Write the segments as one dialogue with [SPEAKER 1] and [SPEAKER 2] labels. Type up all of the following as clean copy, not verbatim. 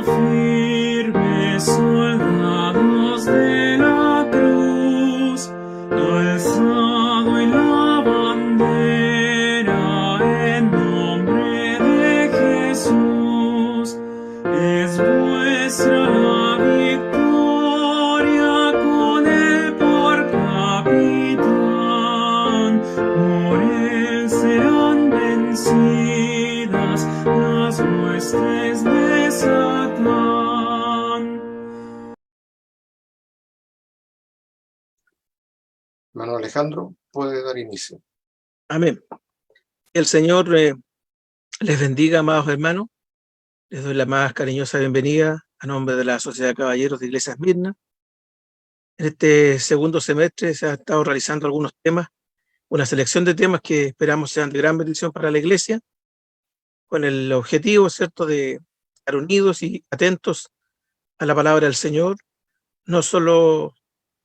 [SPEAKER 1] firmes soldados de la cruz, alzado en la bandera en nombre de Jesús. Es vuestra la victoria con él por capitán, por él serán vencidas las huestes de Satán.
[SPEAKER 2] Hermano Alejandro, puede dar inicio.
[SPEAKER 3] Amén. El Señor les bendiga, amados hermanos. Les doy la más cariñosa bienvenida a nombre de la Sociedad de Caballeros de Iglesia Esmirna. En este segundo semestre se han estado realizando algunos temas, una selección de temas que esperamos sean de gran bendición para la Iglesia, con el objetivo, ¿cierto?, de estar unidos y atentos a la palabra del Señor, no solo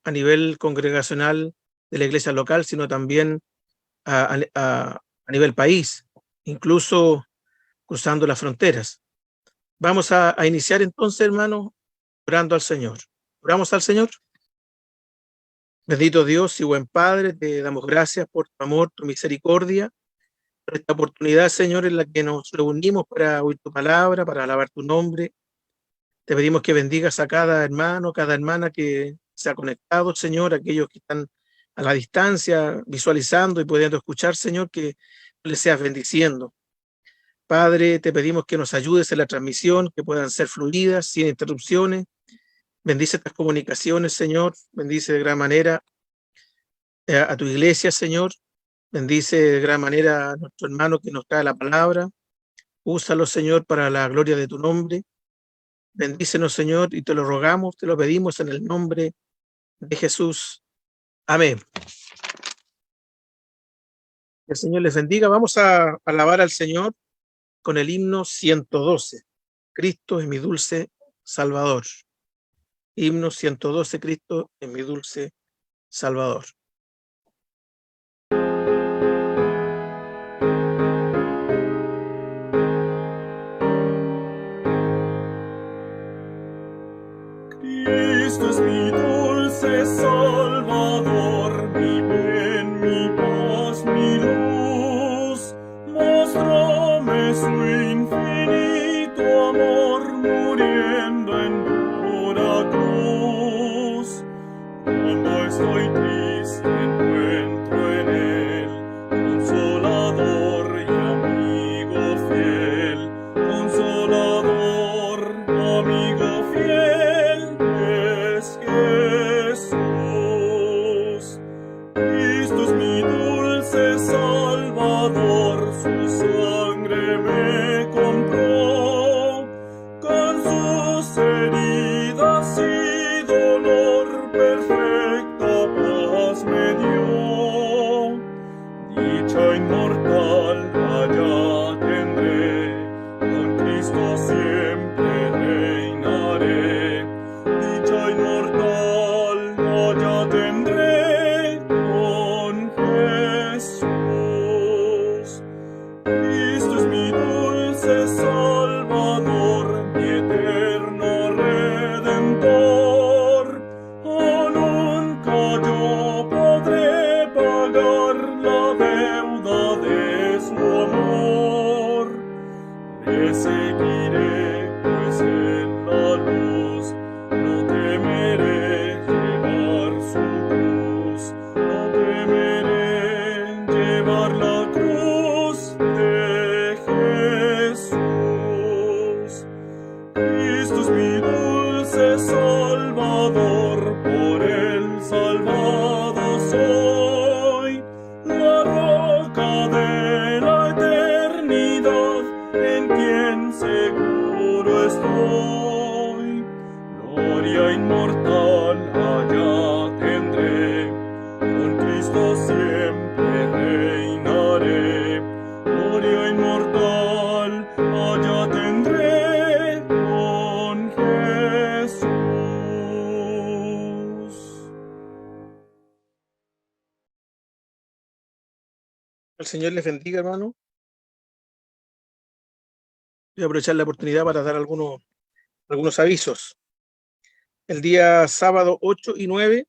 [SPEAKER 3] a nivel congregacional de la iglesia local, sino también a nivel país, incluso cruzando las fronteras. Vamos a iniciar entonces, hermanos, orando al Señor. Oramos al Señor. Bendito Dios y buen Padre, te damos gracias por tu amor, tu misericordia, por esta oportunidad, Señor, en la que nos reunimos para oír tu palabra, para alabar tu nombre. Te pedimos que bendigas a cada hermano, cada hermana que se ha conectado, Señor, aquellos que están a la distancia, visualizando y pudiendo escuchar, Señor, que les seas bendiciendo. Padre, te pedimos que nos ayudes en la transmisión, que puedan ser fluidas, sin interrupciones. Bendice estas comunicaciones, Señor. Bendice de gran manera a tu iglesia, Señor. Bendice de gran manera a nuestro hermano que nos trae la palabra. Úsalo, Señor, para la gloria de tu nombre. Bendícenos, Señor, y te lo rogamos, te lo pedimos en el nombre de Jesús. Amén. El Señor les bendiga. Vamos a alabar al Señor con el himno 112. Cristo es mi dulce Salvador. Himno 112, Cristo es mi dulce Salvador.
[SPEAKER 1] Cristo es mi dulce Salvador, mi bien, mi paz, mi luz. Mostróme su infinito amor, muriendo en dura cruz. Cuando estoy triste encuentro en él consolador y amigo fiel, consolador, amigo fiel es Jesús. Cristo es mi dulce Salvador, su sangre me compró, con sus heridas y dolor perfecta paz me dio. Dicha inmortal allá tendré, con Cristo siempre reinaré. Dicha inmortal allá tendré con Jesús. Cristo es mi dulce Salvador, mi eterno Redentor. Oh, nunca yo podré pagar la deuda de su amor. Le seguiré, pues en la luz no temeré llevar su cruz, no temeré llevar la cruz de Jesús. Cristo es mi dulce Salvador, por él salvado soy, la roca de la eternidad, en quien seguro estoy. Gloria inmortal allá tendré, con Cristo siempre reinaré. Gloria inmortal allá tendré con Jesús.
[SPEAKER 3] El Señor les bendiga, hermano. Voy a aprovechar la oportunidad para dar algunos algunos avisos. El día sábado 8 y 9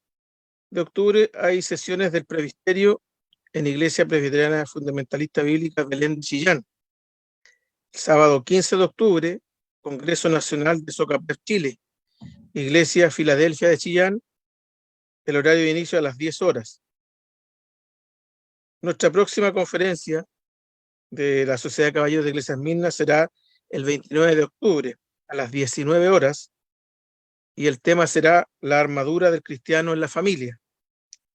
[SPEAKER 3] de octubre hay sesiones del presbiterio en Iglesia Presbiteriana Fundamentalista Bíblica Belén de Chillán. El sábado 15 de octubre, Congreso Nacional de Socapés Chile, Iglesia Filadelfia de Chillán, el horario de inicio a las 10 horas. Nuestra próxima conferencia de la Sociedad de Caballeros de Iglesia Esmirna será el 29 de octubre a las 19 horas y el tema será la armadura del cristiano en la familia.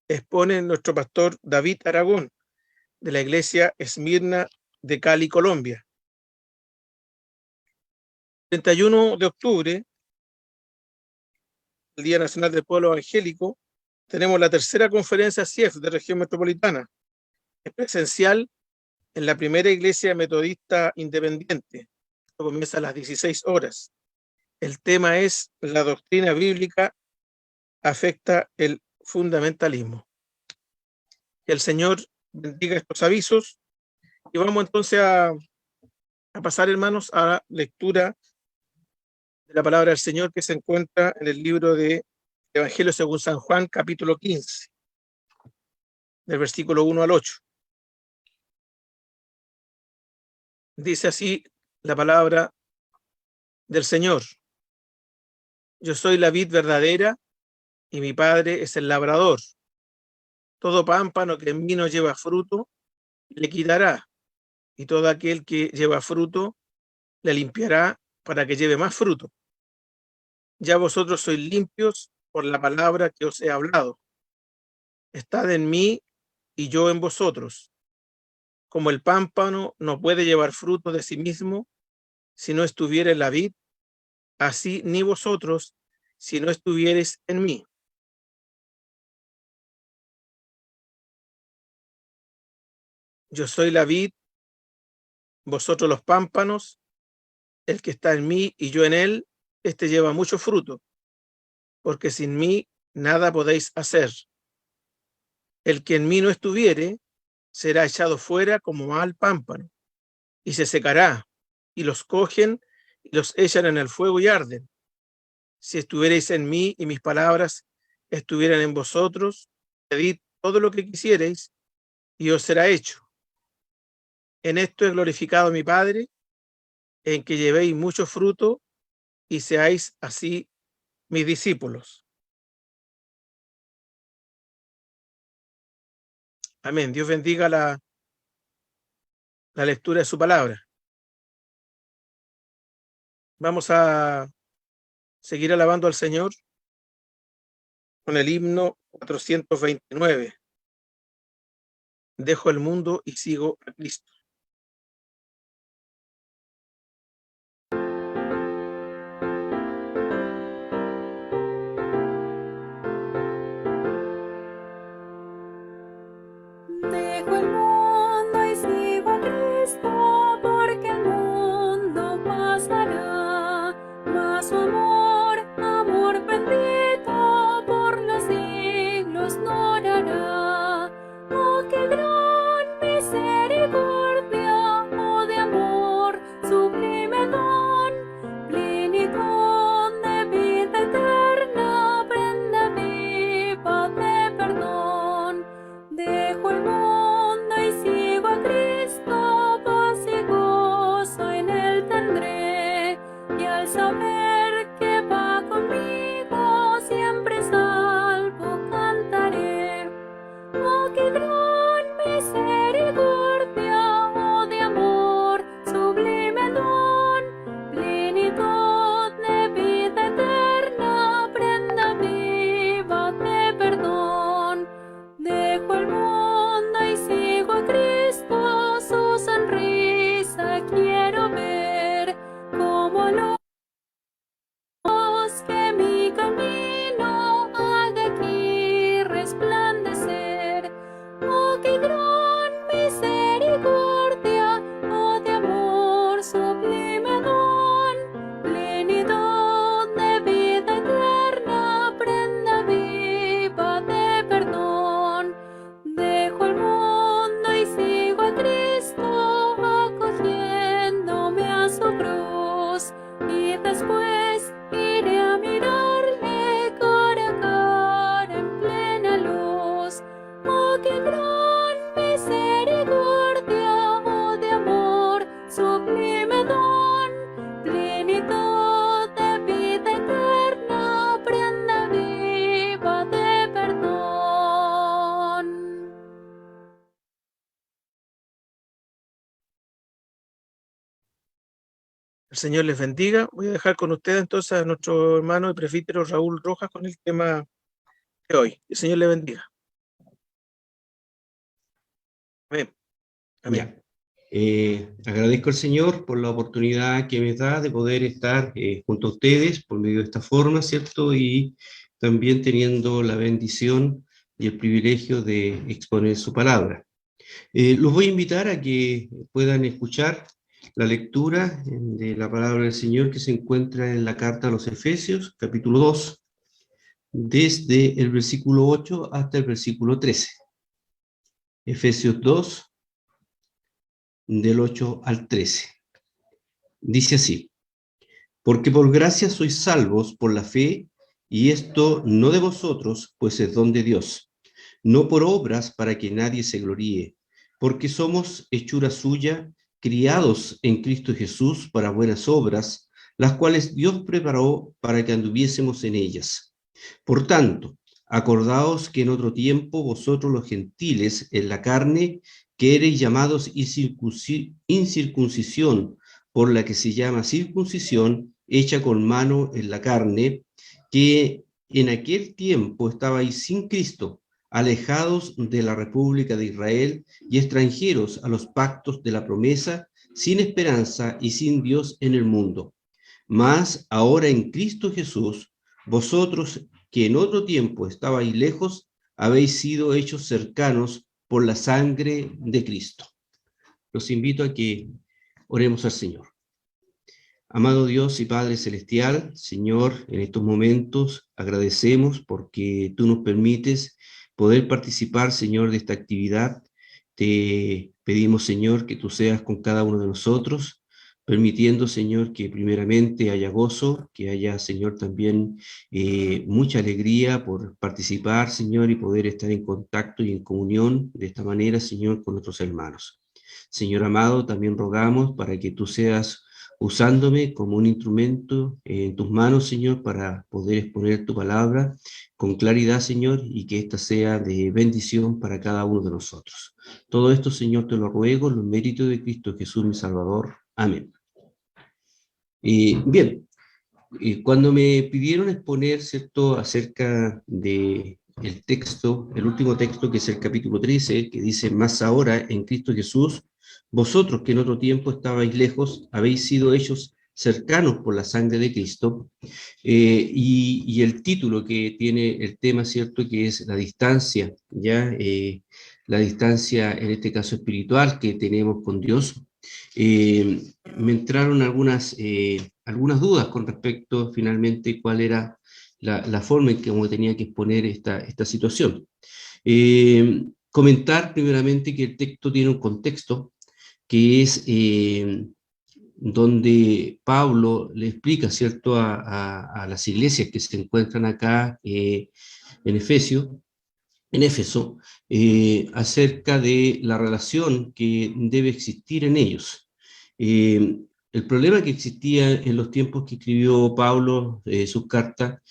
[SPEAKER 3] Expone nuestro pastor David Aragón de la Iglesia Esmirna de Cali, Colombia. 31 de octubre, el Día Nacional del Pueblo Evangélico, tenemos la tercera conferencia CIEF de Región Metropolitana. Es presencial en la primera iglesia metodista independiente. Esto comienza a las 16 horas. El tema es la doctrina bíblica afecta el fundamentalismo. Que el Señor bendiga estos avisos y vamos entonces a pasar, hermanos, a la lectura de la palabra del Señor que se encuentra en el libro de Evangelio según San Juan, capítulo 15, del versículo 1 al 8. Dice así la palabra del Señor: Yo soy la vid verdadera y mi Padre es el labrador. Todo pámpano que en mí no lleva fruto, le quitará, y todo aquel que lleva fruto, le limpiará para que lleve más fruto. Ya vosotros sois limpios por la palabra que os he hablado. Estad en mí y yo en vosotros. Como el pámpano no puede llevar fruto de sí mismo si no estuviera en la vid, así ni vosotros si no estuviereis en mí. Yo soy la vid, vosotros los pámpanos. El que está en mí y yo en él, este lleva mucho fruto, porque sin mí nada podéis hacer. El que en mí no estuviere será echado fuera como mal pámpano, y se secará, y los cogen y los echan en el fuego y arden. Si estuvierais en mí y mis palabras estuvieran en vosotros, pedid todo lo que quisierais y os será hecho. En esto he glorificado a mi Padre, en que llevéis mucho fruto y seáis así mis discípulos. Amén. Dios bendiga la lectura de su palabra. Vamos a seguir alabando al Señor con el himno 429. Dejo el mundo y sigo a Cristo.
[SPEAKER 4] Dejo el mundo y sigo a Cristo, porque el mundo pasará, mas su amor, amor bendito, por los siglos no durará. Oh, qué gran misericordia, oh, de amor, sublime don, plenitud de vida eterna, prenda viva de perdón. Dejo el mundo y sigo a Cristo, paz y gozo en él tendré, y al saber que va conmigo, siempre salvo cantaré. Oh, qué gran misericordia, oh, de amor, sublime don, plenitud de vida eterna, prenda viva de perdón. Dejo el mundo y sigo a Cristo, su sonrisa quiero ver, como luz que mi camino haga aquí resplandecer. Oh, qué gran misericordia, oh, de amor, sublime don, plenitud de vida eterna, prenda viva de perdón. Dejo el mundo y sigo a Cristo, acogiéndome a su cruz, y después
[SPEAKER 3] El Señor les bendiga. Voy a dejar con ustedes entonces a nuestro hermano y presbítero Raúl Rojas con el tema de hoy. El Señor les bendiga. Amén. Amén.
[SPEAKER 5] Ya. Agradezco al Señor por la oportunidad que me da de poder estar junto a ustedes por medio de esta forma, ¿cierto? Y también teniendo la bendición y el privilegio de exponer su palabra. Los voy a invitar a que puedan escuchar la lectura de la palabra del Señor que se encuentra en la carta a los Efesios, capítulo 2, desde el versículo 8 hasta el versículo 13. Efesios 2, del 8 al 13. Dice así: porque por gracia sois salvos por la fe, y esto no de vosotros, pues es don de Dios, no por obras para que nadie se gloríe, porque somos hechura suya, criados en Cristo Jesús para buenas obras, las cuales Dios preparó para que anduviésemos en ellas. Por tanto, acordaos que en otro tiempo vosotros los gentiles en la carne, que erais llamados incircuncisión, por la que se llama circuncisión, hecha con mano en la carne, que en aquel tiempo estabais sin Cristo, alejados de la República de Israel y extranjeros a los pactos de la promesa, sin esperanza y sin Dios en el mundo. Mas ahora en Cristo Jesús, vosotros que en otro tiempo estabais lejos, habéis sido hechos cercanos por la sangre de Cristo. Los invito a que oremos al Señor. Amado Dios y Padre Celestial, Señor, en estos momentos agradecemos porque tú nos permites poder participar, Señor, de esta actividad. Te pedimos, Señor, que tú seas con cada uno de nosotros, permitiendo, Señor, que primeramente haya gozo, que haya, Señor, también mucha alegría por participar, Señor, y poder estar en contacto y en comunión de esta manera, Señor, con nuestros hermanos. Señor amado, también rogamos para que tú seas usándome como un instrumento en tus manos, Señor, para poder exponer tu palabra con claridad, Señor, y que ésta sea de bendición para cada uno de nosotros. Todo esto, Señor, te lo ruego en los méritos de Cristo Jesús, mi Salvador. Amén. Bien, cuando me pidieron exponer, ¿cierto?, acerca de el texto, el último texto, que es el capítulo 13, que dice: más ahora en Cristo Jesús, vosotros que en otro tiempo estabais lejos, habéis sido hechos cercanos por la sangre de Cristo, y el título que tiene el tema, ¿cierto?, que es la distancia, ¿ya? La distancia, en este caso espiritual, que tenemos con Dios. Me entraron algunas dudas con respecto, finalmente, cuál era la forma en que tenía que exponer esta situación. Comentar primeramente que el texto tiene un contexto, que es donde Pablo le explica, ¿cierto?, a las iglesias que se encuentran acá en Éfeso, acerca de la relación que debe existir en ellos. El problema que existía en los tiempos que escribió Pablo sus cartas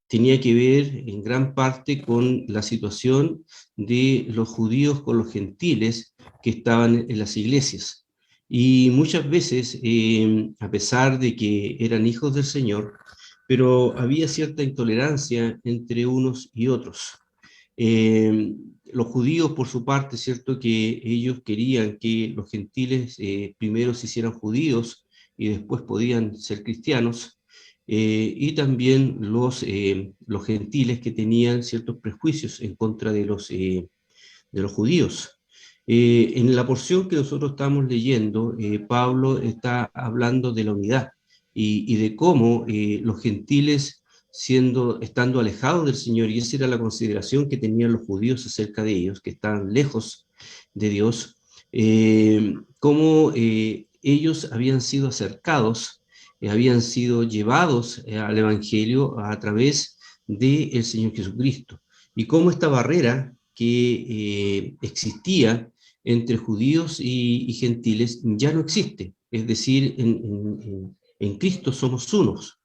[SPEAKER 5] tenía que ver en gran parte con la situación de los judíos con los gentiles que estaban en las iglesias. Y muchas veces, a pesar de que eran hijos del Señor, pero había cierta intolerancia entre unos y otros. Los judíos, por su parte, ¿cierto?, que ellos querían que los gentiles primero se hicieran judíos y después podían ser cristianos, y también los gentiles que tenían ciertos prejuicios en contra de los judíos. En la porción que nosotros estamos leyendo, Pablo está hablando de la unidad y de cómo los gentiles, estando alejados del Señor, y esa era la consideración que tenían los judíos acerca de ellos, que estaban lejos de Dios, cómo ellos habían sido acercados, habían sido llevados al Evangelio a través del Señor Jesucristo, y cómo esta barrera que existía entre judíos y gentiles ya no existe. Es decir, en Cristo somos unos,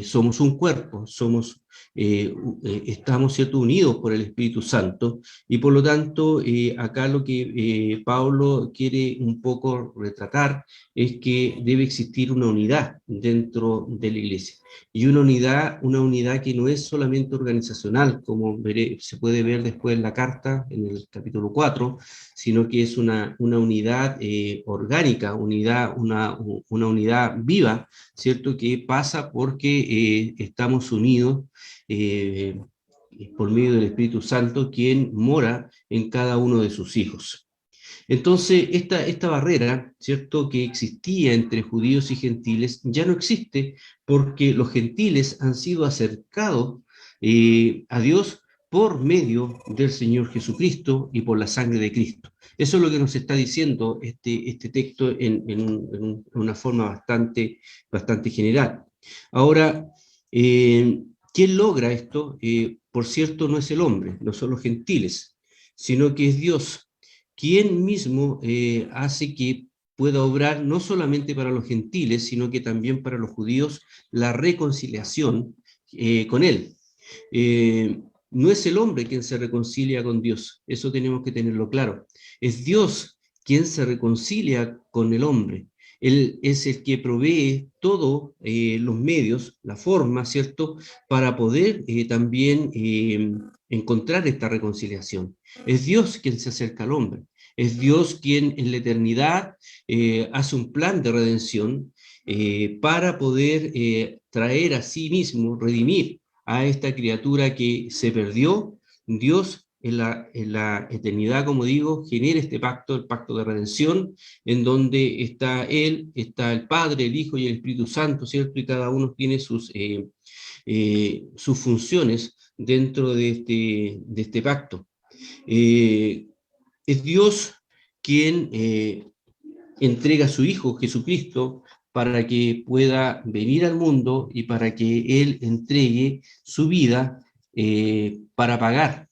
[SPEAKER 5] somos un cuerpo, somos estamos, ¿cierto?, unidos por el Espíritu Santo, y por lo tanto, acá lo que Pablo quiere un poco retratar es que debe existir una unidad dentro de la iglesia, y una unidad que no es solamente organizacional, como se puede ver después en la carta, en el capítulo 4, sino que es una unidad orgánica, una unidad viva, ¿cierto?, que pasa porque estamos unidos por medio del Espíritu Santo, quien mora en cada uno de sus hijos. Entonces, esta barrera, ¿cierto?, que existía entre judíos y gentiles, ya no existe, porque los gentiles han sido acercados a Dios por medio del Señor Jesucristo y por la sangre de Cristo. Eso es lo que nos está diciendo este texto en una forma bastante general. Ahora, ¿quién logra esto? Por cierto, no es el hombre, no son los gentiles, sino que es Dios, quien mismo hace que pueda obrar no solamente para los gentiles, sino que también para los judíos, la reconciliación con Él. No es el hombre quien se reconcilia con Dios, eso tenemos que tenerlo claro. Es Dios quien se reconcilia con el hombre. Él es el que provee todos los medios, la forma, ¿cierto?, para poder también encontrar esta reconciliación. Es Dios quien se acerca al hombre. Es Dios quien en la eternidad hace un plan de redención para poder traer a sí mismo, redimir a esta criatura que se perdió. Dios en la eternidad, como digo, genera este pacto, el pacto de redención, en donde está Él, está el Padre, el Hijo y el Espíritu Santo, ¿cierto? Y cada uno tiene sus funciones dentro de este pacto. Es Dios quien entrega a su Hijo Jesucristo para que pueda venir al mundo y para que Él entregue su vida para pagar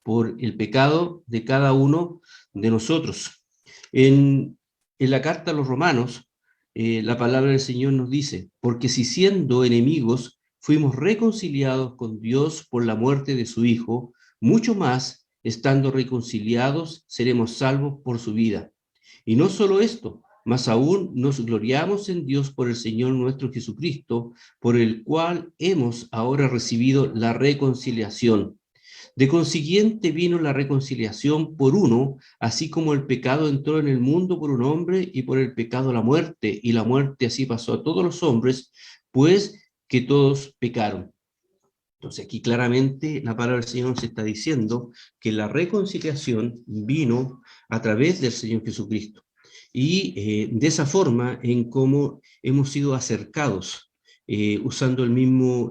[SPEAKER 5] por el pecado de cada uno de nosotros. En la carta a los Romanos, la palabra del Señor nos dice: porque si siendo enemigos fuimos reconciliados con Dios por la muerte de su Hijo, mucho más, estando reconciliados, seremos salvos por su vida. Y no solo esto, más aún nos gloriamos en Dios por el Señor nuestro Jesucristo, por el cual hemos ahora recibido la reconciliación. De consiguiente vino la reconciliación por uno, así como el pecado entró en el mundo por un hombre, y por el pecado la muerte, y la muerte así pasó a todos los hombres, pues que todos pecaron. Entonces aquí claramente la palabra del Señor nos está diciendo que la reconciliación vino a través del Señor Jesucristo. Y de esa forma en cómo hemos sido acercados, usando el mismo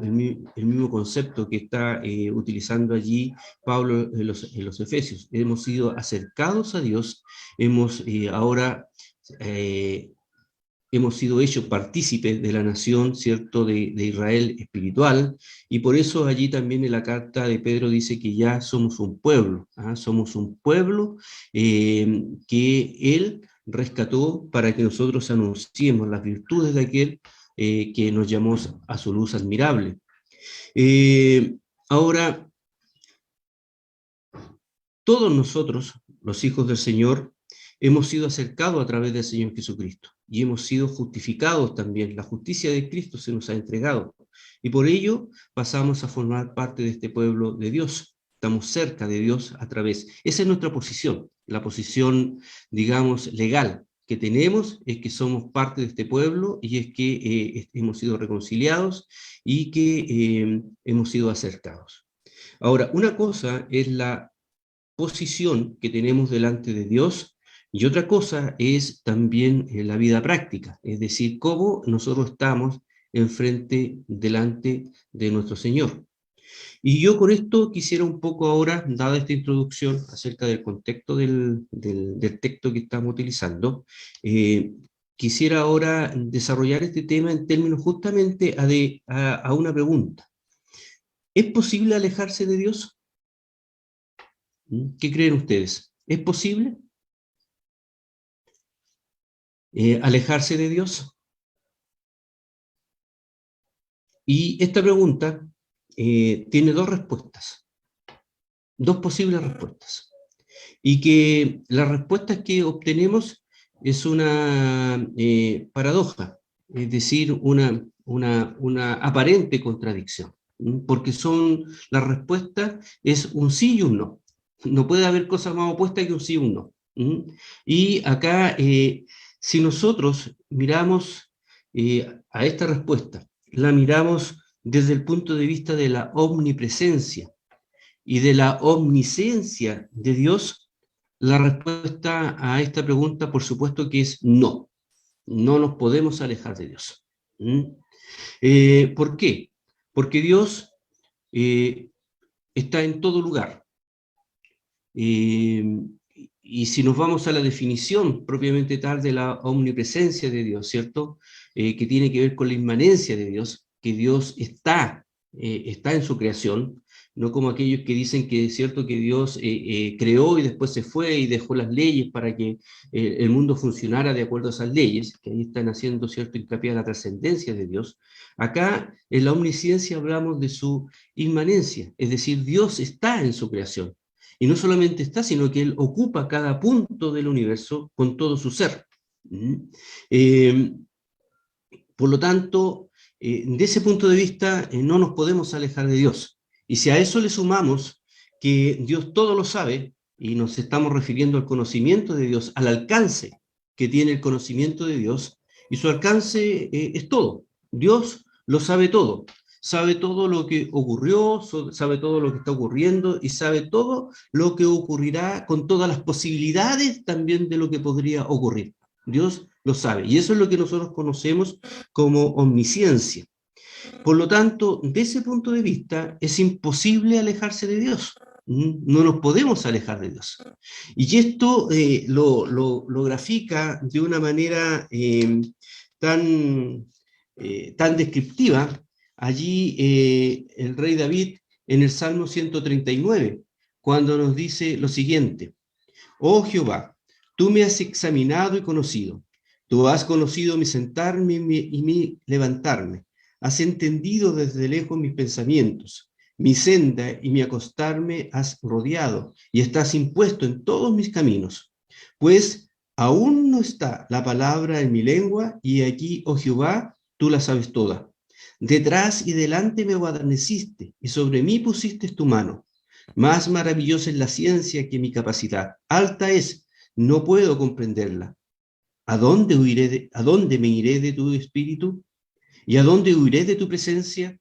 [SPEAKER 5] concepto que está utilizando allí Pablo en los Efesios. Hemos sido acercados a Dios, ahora hemos sido hechos partícipes de la nación, ¿cierto?, de Israel espiritual, y por eso allí también en la carta de Pedro dice que ya somos un pueblo, somos un pueblo que Él rescató para que nosotros anunciemos las virtudes de aquel que nos llamó a su luz admirable. Ahora, todos nosotros, los hijos del Señor, hemos sido acercados a través del Señor Jesucristo y hemos sido justificados también. La justicia de Cristo se nos ha entregado y por ello pasamos a formar parte de este pueblo de Dios. Estamos cerca de Dios a través. Esa es nuestra posición, la posición, digamos, legal que tenemos es que somos parte de este pueblo y es que hemos sido reconciliados y que hemos sido acercados. Ahora, una cosa es la posición que tenemos delante de Dios y otra cosa es también la vida práctica, es decir, cómo nosotros estamos delante de nuestro Señor. Y yo con esto quisiera un poco ahora, dada esta introducción acerca del contexto del texto que estamos utilizando, quisiera ahora desarrollar este tema en términos justamente a una pregunta. ¿Es posible alejarse de Dios? ¿Qué creen ustedes? ¿Es posible alejarse de Dios? Y esta pregunta tiene dos respuestas, dos posibles respuestas. Y que las respuestas que obtenemos es una paradoja, es decir, una aparente contradicción, porque la respuesta es un sí y un no. No puede haber cosa más opuesta que un sí y un no. Y acá, si nosotros miramos a esta respuesta, la miramos desde el punto de vista de la omnipresencia y de la omnisciencia de Dios, la respuesta a esta pregunta, por supuesto que es no. No nos podemos alejar de Dios. ¿Por qué? Porque Dios está en todo lugar. Y si nos vamos a la definición propiamente tal de la omnipresencia de Dios, ¿cierto? Que tiene que ver con la inmanencia de Dios, que Dios está en su creación, no como aquellos que dicen que es cierto que Dios creó y después se fue y dejó las leyes para que el mundo funcionara de acuerdo a esas leyes, que ahí están haciendo cierto hincapié a la trascendencia de Dios. Acá en la omnisciencia hablamos de su inmanencia, es decir, Dios está en su creación. Y no solamente está, sino que Él ocupa cada punto del universo con todo su ser. Por lo tanto, de ese punto de vista, no nos podemos alejar de Dios. Y si a eso le sumamos que Dios todo lo sabe, y nos estamos refiriendo al conocimiento de Dios, al alcance que tiene el conocimiento de Dios, y su alcance es todo. Dios lo sabe todo. Sabe todo lo que ocurrió, sabe todo lo que está ocurriendo y sabe todo lo que ocurrirá con todas las posibilidades también de lo que podría ocurrir. Dios lo sabe. Y eso es lo que nosotros conocemos como omnisciencia. Por lo tanto, de ese punto de vista, es imposible alejarse de Dios. No nos podemos alejar de Dios. Y esto lo grafica de una manera tan descriptiva allí el rey David en el Salmo 139, cuando nos dice lo siguiente: oh Jehová, tú me has examinado y conocido, tú has conocido mi sentarme y mi levantarme, has entendido desde lejos mis pensamientos, mi senda y mi acostarme has rodeado, y estás impuesto en todos mis caminos. Pues aún no está la palabra en mi lengua, y aquí, oh Jehová, tú la sabes toda. Detrás y delante me guarneciste, y sobre mí pusiste tu mano. Más maravillosa es la ciencia que mi capacidad. Alta es, no puedo comprenderla. ¿A dónde me iré de tu espíritu? ¿Y a dónde huiré de tu presencia?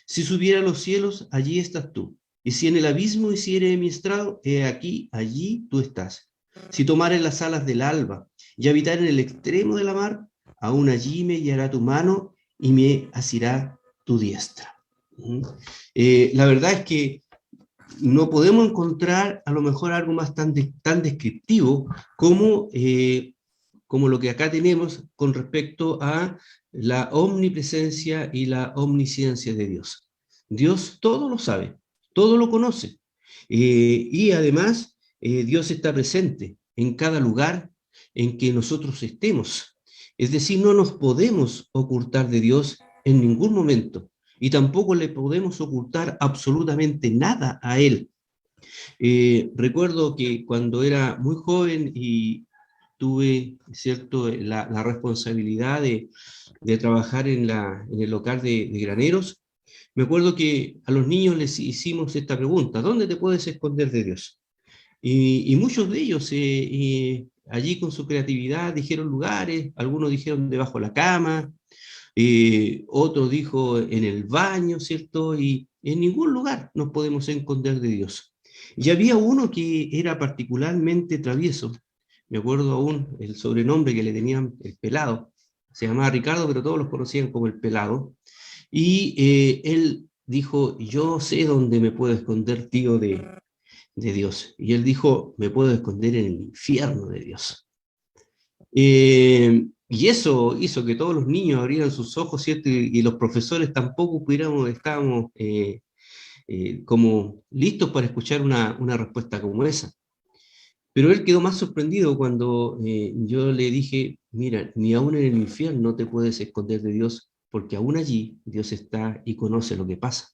[SPEAKER 5] Si subiera a los cielos, allí estás tú. Y si en el abismo hiciere mi estrado, he aquí, allí tú estás. Si tomare las alas del alba y habitar en el extremo de la mar, aún allí me guiará tu mano y me asirá tu diestra. La verdad es que no podemos encontrar a lo mejor algo más tan descriptivo como lo que acá tenemos con respecto a la omnipresencia y la omnisciencia de Dios. Dios todo lo sabe, todo lo conoce, y además Dios está presente en cada lugar en que nosotros estemos. Es decir, no nos podemos ocultar de Dios en ningún momento, y tampoco le podemos ocultar absolutamente nada a Él. Recuerdo que cuando era muy joven y tuve, ¿cierto?, la responsabilidad de trabajar en el local de graneros, me acuerdo que a los niños les hicimos esta pregunta: ¿dónde te puedes esconder de Dios? Y muchos de ellos allí con su creatividad dijeron lugares, algunos dijeron debajo de la cama, otro dijo en el baño, ¿cierto? Y en ningún lugar nos podemos esconder de Dios. Y había uno que era particularmente travieso, me acuerdo aún el sobrenombre que le tenían, el pelado, se llamaba Ricardo, pero todos los conocían como el pelado, y él dijo: yo sé dónde me puedo esconder, tío, de Dios. Y él dijo: me puedo esconder en el infierno de Dios. Y eso hizo que todos los niños abrieran sus ojos, ¿cierto? Y los profesores tampoco estábamos como listos para escuchar una respuesta como esa. Pero él quedó más sorprendido cuando yo le dije: mira, ni aún en el infierno te puedes esconder de Dios, porque aún allí Dios está y conoce lo que pasa.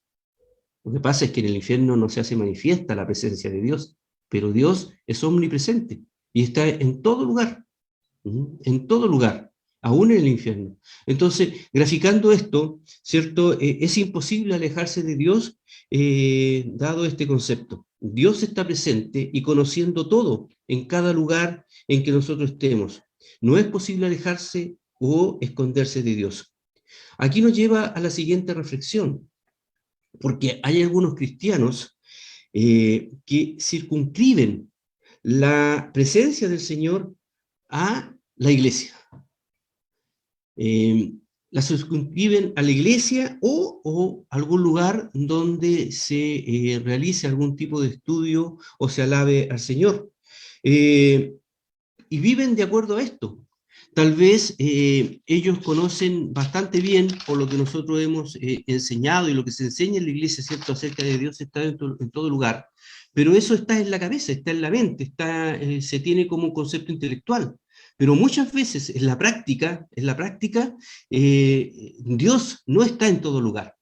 [SPEAKER 5] Lo que pasa es que en el infierno no se hace manifiesta la presencia de Dios, pero Dios es omnipresente y está en todo lugar, en todo lugar, aún en el infierno. Entonces, graficando esto, ¿cierto? Es imposible alejarse de Dios dado este concepto. Dios está presente y conociendo todo en cada lugar en que nosotros estemos. No es posible alejarse o esconderse de Dios. Aquí nos lleva a la siguiente reflexión, porque hay algunos cristianos que circunscriben la presencia del Señor a la iglesia. La circunscriben a la iglesia o algún lugar donde se realice algún tipo de estudio o se alabe al Señor. Y viven de acuerdo a esto. Tal vez ellos conocen bastante bien, por lo que nosotros hemos enseñado y lo que se enseña en la iglesia, ¿cierto?, acerca de Dios está en todo lugar, pero eso está en la cabeza, está en la mente, se tiene como un concepto intelectual. Pero muchas veces en la práctica, Dios no está en todo lugar,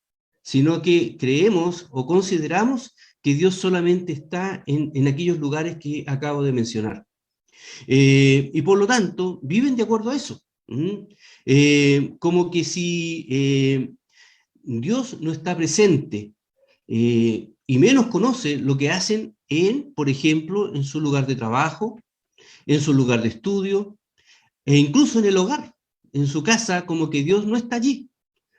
[SPEAKER 5] sino que creemos o consideramos que Dios solamente está en aquellos lugares que acabo de mencionar. Y por lo tanto, viven de acuerdo a eso. Como que si Dios no está presente y menos conoce lo que hacen por ejemplo, en su lugar de trabajo, en su lugar de estudio, e incluso en el hogar, en su casa, como que Dios no está allí,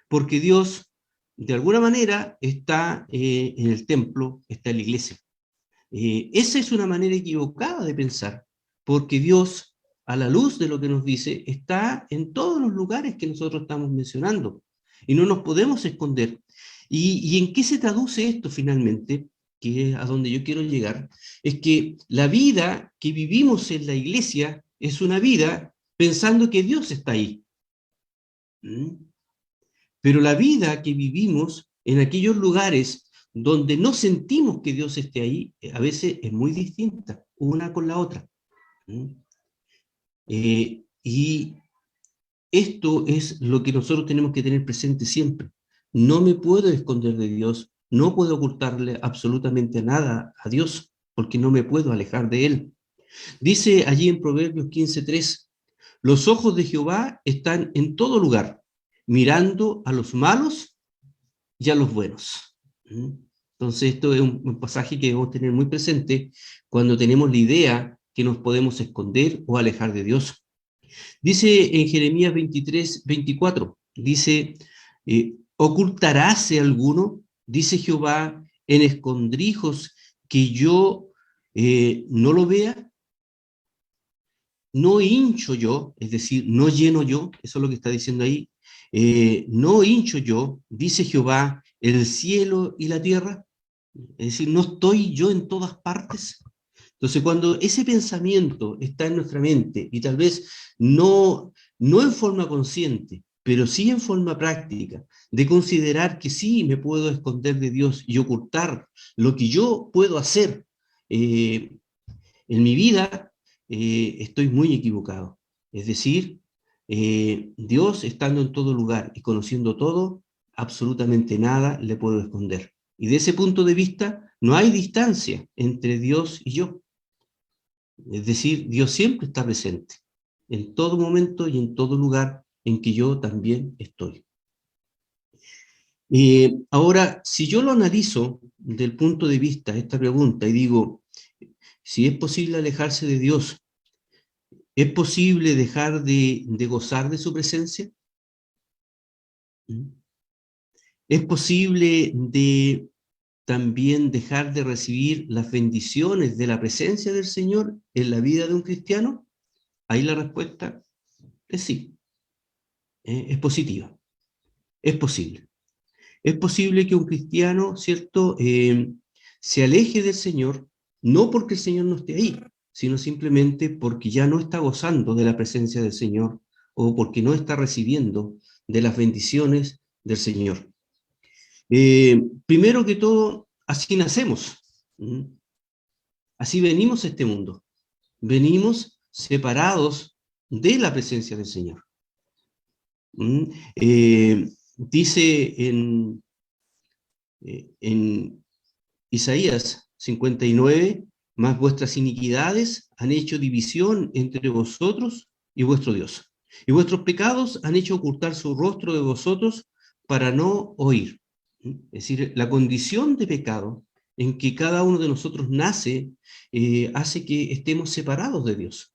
[SPEAKER 5] porque Dios, de alguna manera, está en el templo, está en la iglesia. Esa es una manera equivocada de pensar, porque Dios, a la luz de lo que nos dice, está en todos los lugares que nosotros estamos mencionando, y no nos podemos esconder. ¿Y en qué se traduce esto finalmente? Que es a donde yo quiero llegar, es que la vida que vivimos en la iglesia es una vida pensando que Dios está ahí. Pero la vida que vivimos en aquellos lugares donde no sentimos que Dios esté ahí, a veces es muy distinta una con la otra. Y esto es lo que nosotros tenemos que tener presente siempre. No me puedo esconder de Dios, no puedo ocultarle absolutamente nada a Dios, porque no me puedo alejar de Él. Dice allí en Proverbios 15:3, los ojos de Jehová están en todo lugar, mirando a los malos y a los buenos. Entonces esto es un pasaje que debemos tener muy presente cuando tenemos la idea que nos podemos esconder o alejar de Dios. Dice en Jeremías 23:24, dice, ¿ocultaráse alguno? Dice Jehová, en escondrijos que yo no lo vea. No hincho yo, es decir, no lleno yo, eso es lo que está diciendo ahí, no hincho yo, dice Jehová, el cielo y la tierra, es decir, no estoy yo en todas partes. Entonces, cuando ese pensamiento está en nuestra mente, y tal vez no en forma consciente, pero sí en forma práctica, de considerar que sí me puedo esconder de Dios y ocultar lo que yo puedo hacer en mi vida, estoy muy equivocado. Es decir, Dios estando en todo lugar y conociendo todo, absolutamente nada le puedo esconder. Y de ese punto de vista, no hay distancia entre Dios y yo. Es decir, Dios siempre está presente, en todo momento y en todo lugar en que yo también estoy. Ahora, si yo lo analizo del punto de vista de esta pregunta y digo, si es posible alejarse de Dios, ¿es posible dejar de gozar de su presencia? ¿Es posible también dejar de recibir las bendiciones de la presencia del Señor en la vida de un cristiano? Ahí la respuesta es sí. Es positiva. Es posible. Es posible que un cristiano, ¿cierto?, se aleje del Señor, no porque el Señor no esté ahí, sino simplemente porque ya no está gozando de la presencia del Señor o porque no está recibiendo de las bendiciones del Señor. Primero que todo, así nacemos. Así venimos a este mundo. Venimos separados de la presencia del Señor. dice en Isaías 59, mas vuestras iniquidades han hecho división entre vosotros y vuestro Dios, y vuestros pecados han hecho ocultar su rostro de vosotros para no oír. Es decir, la condición de pecado en que cada uno de nosotros nace hace que estemos separados de Dios.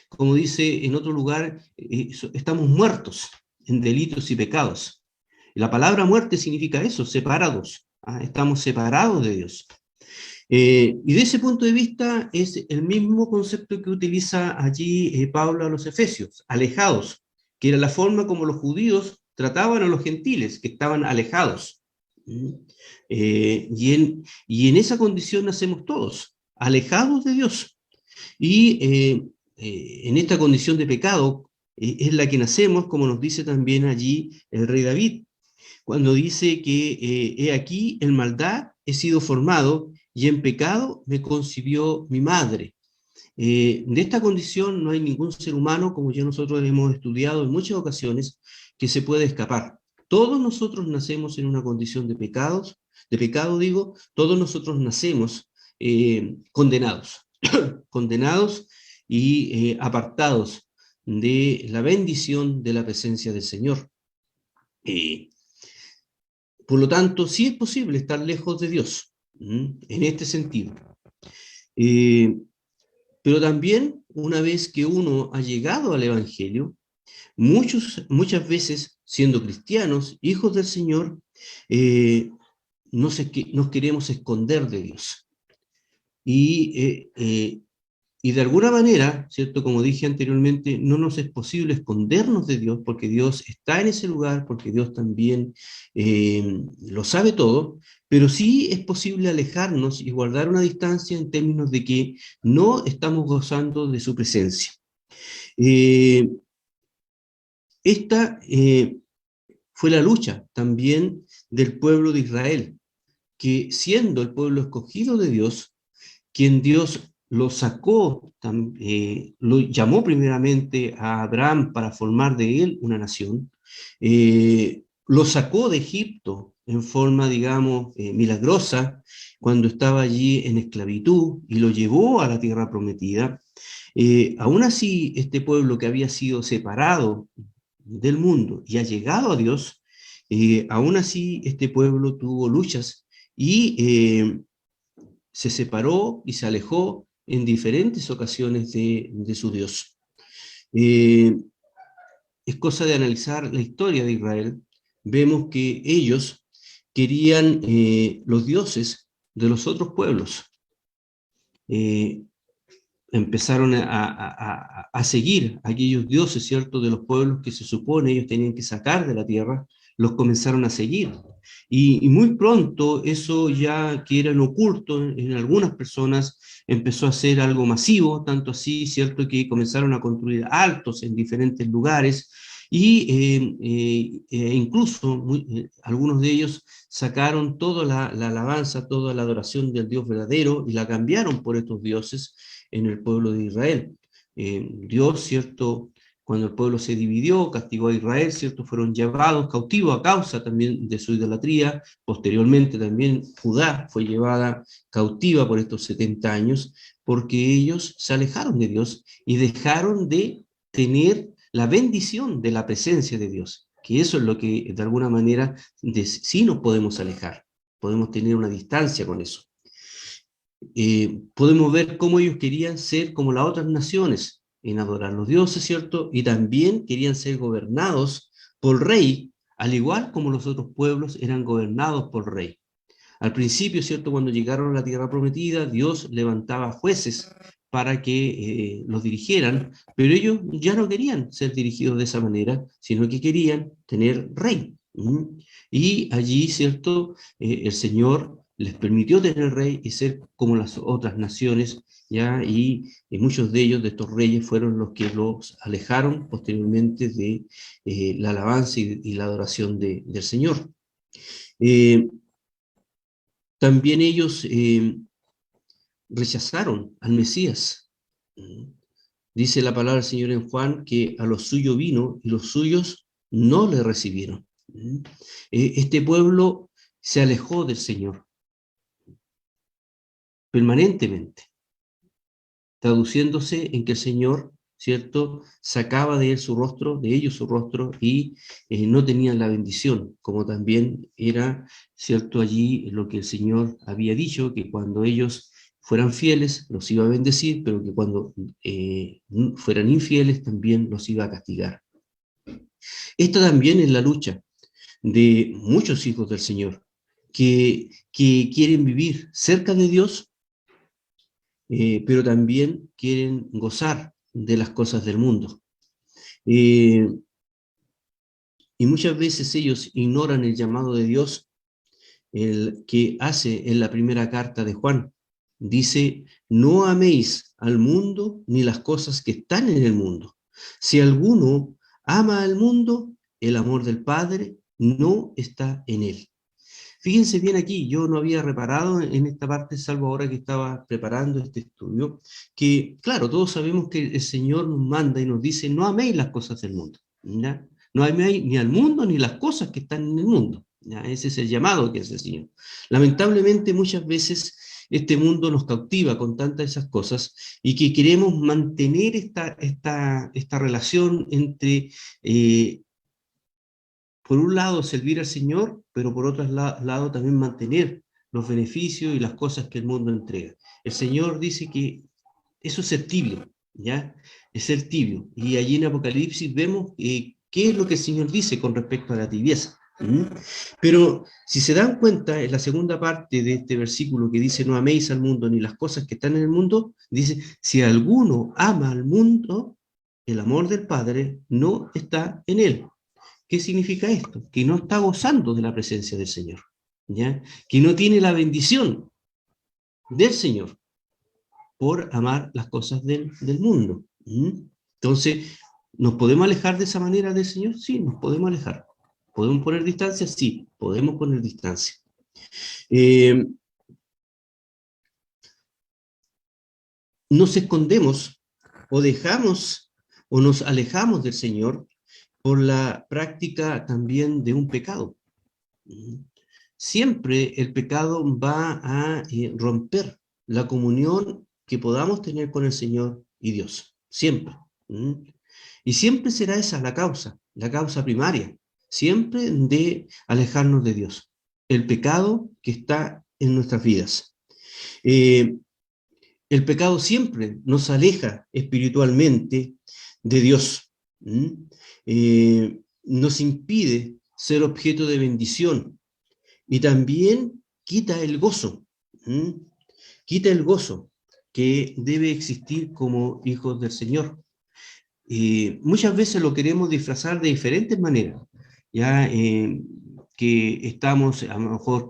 [SPEAKER 5] Como dice en otro lugar, estamos muertos en delitos y pecados. La palabra muerte significa eso, separados. Estamos separados de Dios. Y de ese punto de vista es el mismo concepto que utiliza allí Pablo a los Efesios, alejados, que era la forma como los judíos trataban a los gentiles, que estaban alejados. Y en esa condición nacemos todos, alejados de Dios. Y en esta condición de pecado es la que nacemos, como nos dice también allí el rey David, cuando dice que he aquí en maldad he sido formado y en pecado me concibió mi madre. De esta condición no hay ningún ser humano, como ya nosotros hemos estudiado en muchas ocasiones, que se pueda escapar. Todos nosotros nacemos en una condición de pecado, todos nosotros nacemos condenados, condenados y apartados de la bendición de la presencia del Señor. Por lo tanto, sí es posible estar lejos de Dios, en este sentido. Pero también, una vez que uno ha llegado al Evangelio, muchas veces, siendo cristianos, hijos del Señor, nos queremos esconder de Dios. Y de alguna manera, ¿cierto? Como dije anteriormente, no nos es posible escondernos de Dios porque Dios está en ese lugar, porque Dios también lo sabe todo, pero sí es posible alejarnos y guardar una distancia en términos de que no estamos gozando de su presencia. Esta fue la lucha también del pueblo de Israel, que siendo el pueblo escogido de Dios, quien Dios lo sacó, lo llamó primeramente a Abraham para formar de él una nación, lo sacó de Egipto en forma, digamos, milagrosa, cuando estaba allí en esclavitud, y lo llevó a la tierra prometida. Aún así, este pueblo que había sido separado del mundo y ha llegado a Dios, aún así este pueblo tuvo luchas y se separó y se alejó en diferentes ocasiones de su Dios. Es cosa de analizar la historia de Israel. Vemos que ellos querían los dioses de los otros pueblos. Empezaron a seguir aquellos dioses, ¿cierto?, de los pueblos que se supone ellos tenían que sacar de la tierra, los comenzaron a seguir. Y muy pronto eso ya que era en oculto en algunas personas empezó a ser algo masivo, tanto así, ¿cierto?, que comenzaron a construir altos en diferentes lugares y incluso algunos de ellos sacaron toda la alabanza, toda la adoración del Dios verdadero y la cambiaron por estos dioses en el pueblo de Israel. Dios, ¿cierto?, cuando el pueblo se dividió, castigó a Israel, ¿cierto?, fueron llevados cautivos a causa también de su idolatría. Posteriormente también Judá fue llevada cautiva por estos 70 años, porque ellos se alejaron de Dios y dejaron de tener la bendición de la presencia de Dios, que eso es lo que de alguna manera sí nos podemos alejar, podemos tener una distancia con eso. Podemos ver cómo ellos querían ser como las otras naciones en adorar a los dioses, ¿cierto? Y también querían ser gobernados por rey, al igual como los otros pueblos eran gobernados por rey. Al principio, ¿cierto?, cuando llegaron a la tierra prometida, Dios levantaba jueces para que los dirigieran, pero ellos ya no querían ser dirigidos de esa manera, sino que querían tener rey. Y allí, ¿cierto?, el Señor les permitió tener rey y ser como las otras naciones, ¿ya? Y muchos de ellos, de estos reyes, fueron los que los alejaron posteriormente de la alabanza y la adoración del Señor. También ellos rechazaron al Mesías. Dice la palabra del Señor en Juan que a los suyos vino y los suyos no le recibieron. Este pueblo se alejó del Señor permanentemente, traduciéndose en que el Señor, ¿cierto?, sacaba de ellos su rostro, y no tenían la bendición, como también era, ¿cierto?, allí lo que el Señor había dicho, que cuando ellos fueran fieles los iba a bendecir, pero que cuando fueran infieles también los iba a castigar. Esta también es la lucha de muchos hijos del Señor, que quieren vivir cerca de Dios, pero también quieren gozar de las cosas del mundo. Y muchas veces ellos ignoran el llamado de Dios, el que hace en la primera carta de Juan. Dice: no améis al mundo ni las cosas que están en el mundo. Si alguno ama al mundo, el amor del Padre no está en él. Fíjense bien aquí, yo no había reparado en esta parte, salvo ahora que estaba preparando este estudio, que claro, todos sabemos que el Señor nos manda y nos dice: no améis las cosas del mundo, ¿ya? No améis ni al mundo ni las cosas que están en el mundo, ¿ya? Ese es el llamado que hace el Señor. Lamentablemente muchas veces este mundo nos cautiva con tantas de esas cosas, y que queremos mantener esta relación entre por un lado servir al Señor, pero por otro lado también mantener los beneficios y las cosas que el mundo entrega. El Señor dice que eso es ser tibio, ¿ya? Es ser tibio. Y allí en Apocalipsis vemos qué es lo que el Señor dice con respecto a la tibieza. Pero si se dan cuenta, en la segunda parte de este versículo que dice: no améis al mundo ni las cosas que están en el mundo, dice: si alguno ama al mundo, el amor del Padre no está en él. ¿Qué significa esto? Que no está gozando de la presencia del Señor, ¿ya? Que no tiene la bendición del Señor por amar las cosas del mundo. Entonces, ¿nos podemos alejar de esa manera del Señor? Sí, nos podemos alejar. ¿Podemos poner distancia? Sí, podemos poner distancia. Nos escondemos o dejamos o nos alejamos del Señor por la práctica también de un pecado. Siempre el pecado va a romper la comunión que podamos tener con el Señor y Dios. Siempre. Y siempre será esa la causa primaria, siempre de alejarnos de Dios. El pecado que está en nuestras vidas. El pecado siempre nos aleja espiritualmente de Dios. Nos impide ser objeto de bendición, y también quita el gozo, quita el gozo que debe existir como hijos del Señor. Muchas veces lo queremos disfrazar de diferentes maneras, ya que estamos a lo mejor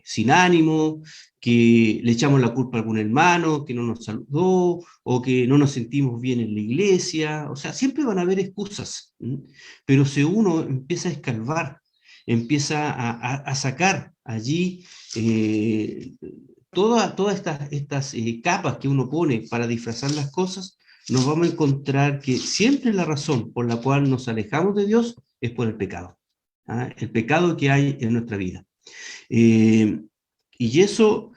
[SPEAKER 5] sin ánimo, que le echamos la culpa a algún hermano que no nos saludó, o que no nos sentimos bien en la iglesia. O sea, siempre van a haber excusas, pero si uno empieza a escarbar, empieza a sacar allí todas estas capas que uno pone para disfrazar las cosas, nos vamos a encontrar que siempre la razón por la cual nos alejamos de Dios es por el pecado, el pecado que hay en nuestra vida. Y eso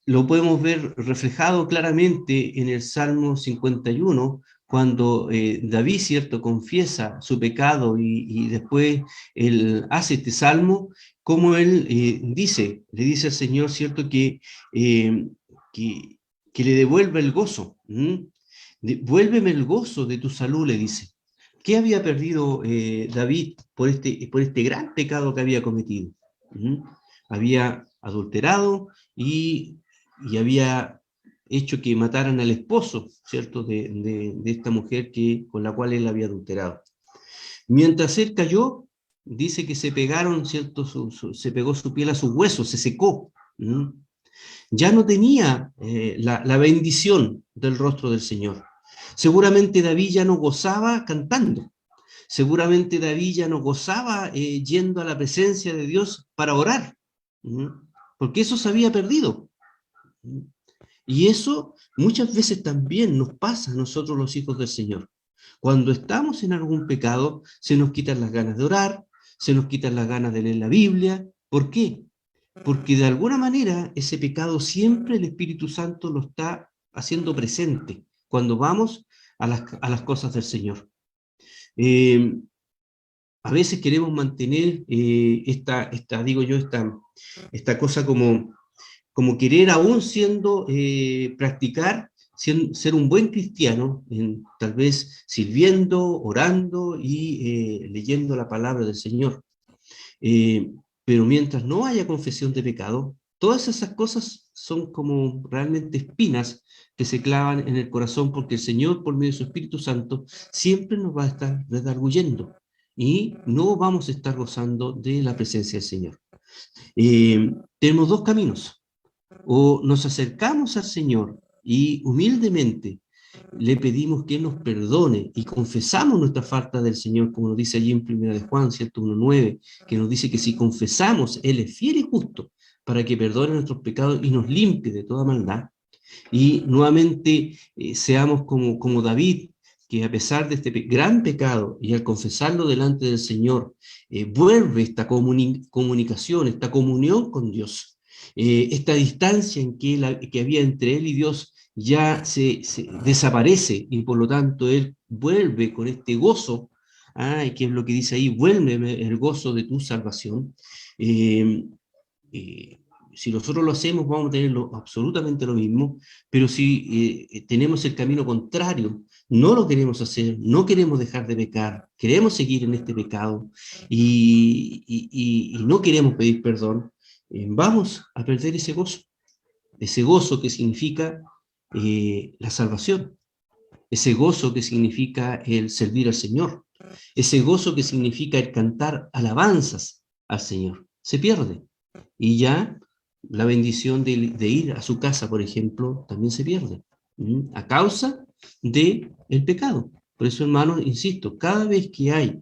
[SPEAKER 5] lo podemos ver reflejado claramente en el Salmo 51, cuando David, ¿cierto?, confiesa su pecado, y después él hace este salmo, como él le dice al Señor, ¿cierto?, que le devuelva el gozo. Devuélveme el gozo de tu salud, le dice. ¿Qué había perdido David por este gran pecado que había cometido? Había adulterado y había hecho que mataran al esposo, ¿cierto?, de esta mujer con la cual él había adulterado. Mientras él cayó, dice que se pegaron, ¿cierto?, se pegó su piel a sus huesos, se secó. Ya no tenía la bendición del rostro del Señor. Seguramente David ya no gozaba cantando. Seguramente David ya no gozaba yendo a la presencia de Dios para orar, porque eso se había perdido. Y eso muchas veces también nos pasa a nosotros los hijos del Señor. Cuando estamos en algún pecado, se nos quitan las ganas de orar, se nos quitan las ganas de leer la Biblia. ¿Por qué? Porque de alguna manera ese pecado siempre el Espíritu Santo lo está haciendo presente cuando vamos a las cosas del Señor. A veces queremos mantener esta cosa como querer aún siendo, practicar, ser un buen cristiano, tal vez sirviendo, orando y leyendo la palabra del Señor. Pero mientras no haya confesión de pecado, todas esas cosas son como realmente espinas que se clavan en el corazón, porque el Señor, por medio de su Espíritu Santo, siempre nos va a estar redarguyendo y no vamos a estar gozando de la presencia del Señor. Tenemos dos caminos: o nos acercamos al Señor y humildemente le pedimos que nos perdone y confesamos nuestra falta del Señor, como nos dice allí en 1 de Juan 1:9, que nos dice que si confesamos, Él es fiel y justo para que perdone nuestros pecados y nos limpie de toda maldad. Y nuevamente seamos como David, que a pesar de este gran pecado y al confesarlo delante del Señor, vuelve esta comunicación, esta comunión con Dios, esta distancia que había entre él y Dios ya se desaparece, y por lo tanto él vuelve con este gozo, que es lo que dice ahí: vuélveme el gozo de tu salvación. Si nosotros lo hacemos, vamos a tener absolutamente lo mismo, pero si tenemos el camino contrario, no lo queremos hacer, no queremos dejar de pecar, queremos seguir en este pecado y no queremos pedir perdón, vamos a perder ese gozo que significa la salvación, ese gozo que significa el servir al Señor, ese gozo que significa el cantar alabanzas al Señor. Se pierde, y ya la bendición de ir a su casa, por ejemplo, también se pierde, a causa del pecado. Por eso, hermanos, insisto, cada vez que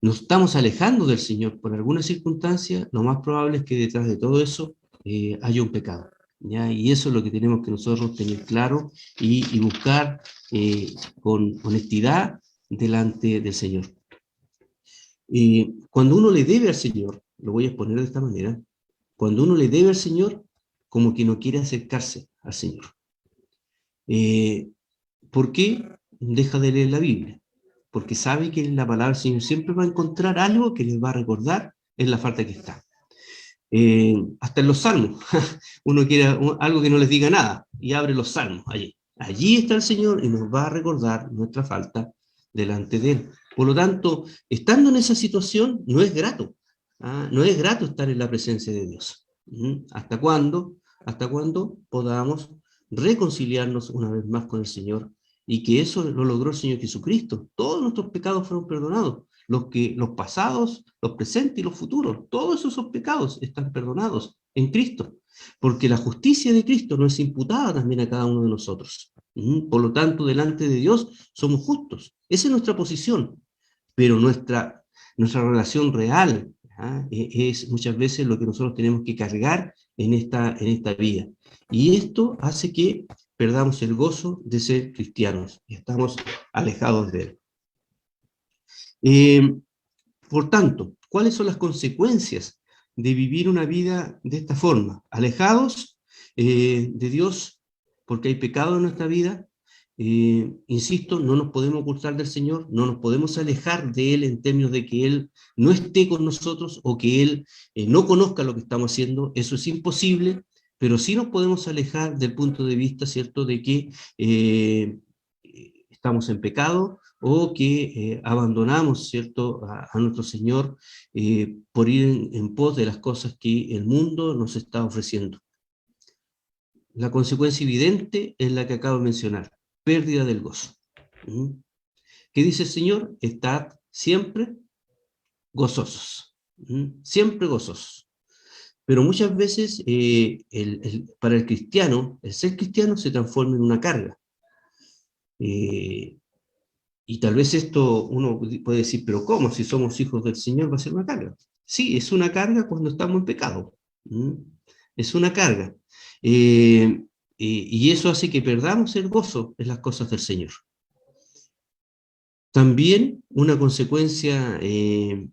[SPEAKER 5] nos estamos alejando del Señor por alguna circunstancia, lo más probable es que detrás de todo eso haya un pecado, ¿ya? Y eso es lo que tenemos que nosotros tener claro y buscar con honestidad delante del Señor. Cuando uno le debe al Señor, lo voy a exponer de esta manera: cuando uno le debe al Señor, como que no quiere acercarse al Señor. ¿Por qué deja de leer la Biblia? Porque sabe que en la palabra del Señor siempre va a encontrar algo que les va a recordar en la falta que está. Hasta en los salmos, uno quiere algo que no les diga nada, y abre los salmos allí. Allí está el Señor y nos va a recordar nuestra falta delante de Él. Por lo tanto, estando en esa situación, no es grato. No es grato estar en la presencia de Dios. ¿Hasta cuándo? Hasta cuando podamos reconciliarnos una vez más con el Señor, y que eso lo logró el Señor Jesucristo. Todos nuestros pecados fueron perdonados, los pasados, los presentes y los futuros. Todos esos pecados están perdonados en Cristo, porque la justicia de Cristo nos es imputada también a cada uno de nosotros. Por lo tanto, delante de Dios somos justos. Esa es nuestra posición, pero nuestra relación real es muchas veces lo que nosotros tenemos que cargar en esta vida. Y esto hace que perdamos el gozo de ser cristianos y estamos alejados de él. Por tanto, ¿cuáles son las consecuencias de vivir una vida de esta forma? Alejados de Dios, porque hay pecado en nuestra vida. Insisto, no nos podemos ocultar del Señor, no nos podemos alejar de Él en términos de que Él no esté con nosotros o que Él no conozca lo que estamos haciendo. Eso es imposible, pero sí nos podemos alejar del punto de vista, ¿cierto?, de que estamos en pecado, o que abandonamos, ¿cierto?, a nuestro Señor por ir en pos de las cosas que el mundo nos está ofreciendo. La consecuencia evidente es la que acabo de mencionar: pérdida del gozo. ¿Qué dice el Señor? Estad siempre gozosos. Siempre gozosos. Pero muchas veces para el cristiano, el ser cristiano se transforma en una carga. Y tal vez esto uno puede decir: pero ¿cómo? Si somos hijos del Señor, va a ser una carga. Sí, es una carga cuando estamos en pecado. Es una carga. Y eso hace que perdamos el gozo en las cosas del Señor. También una consecuencia de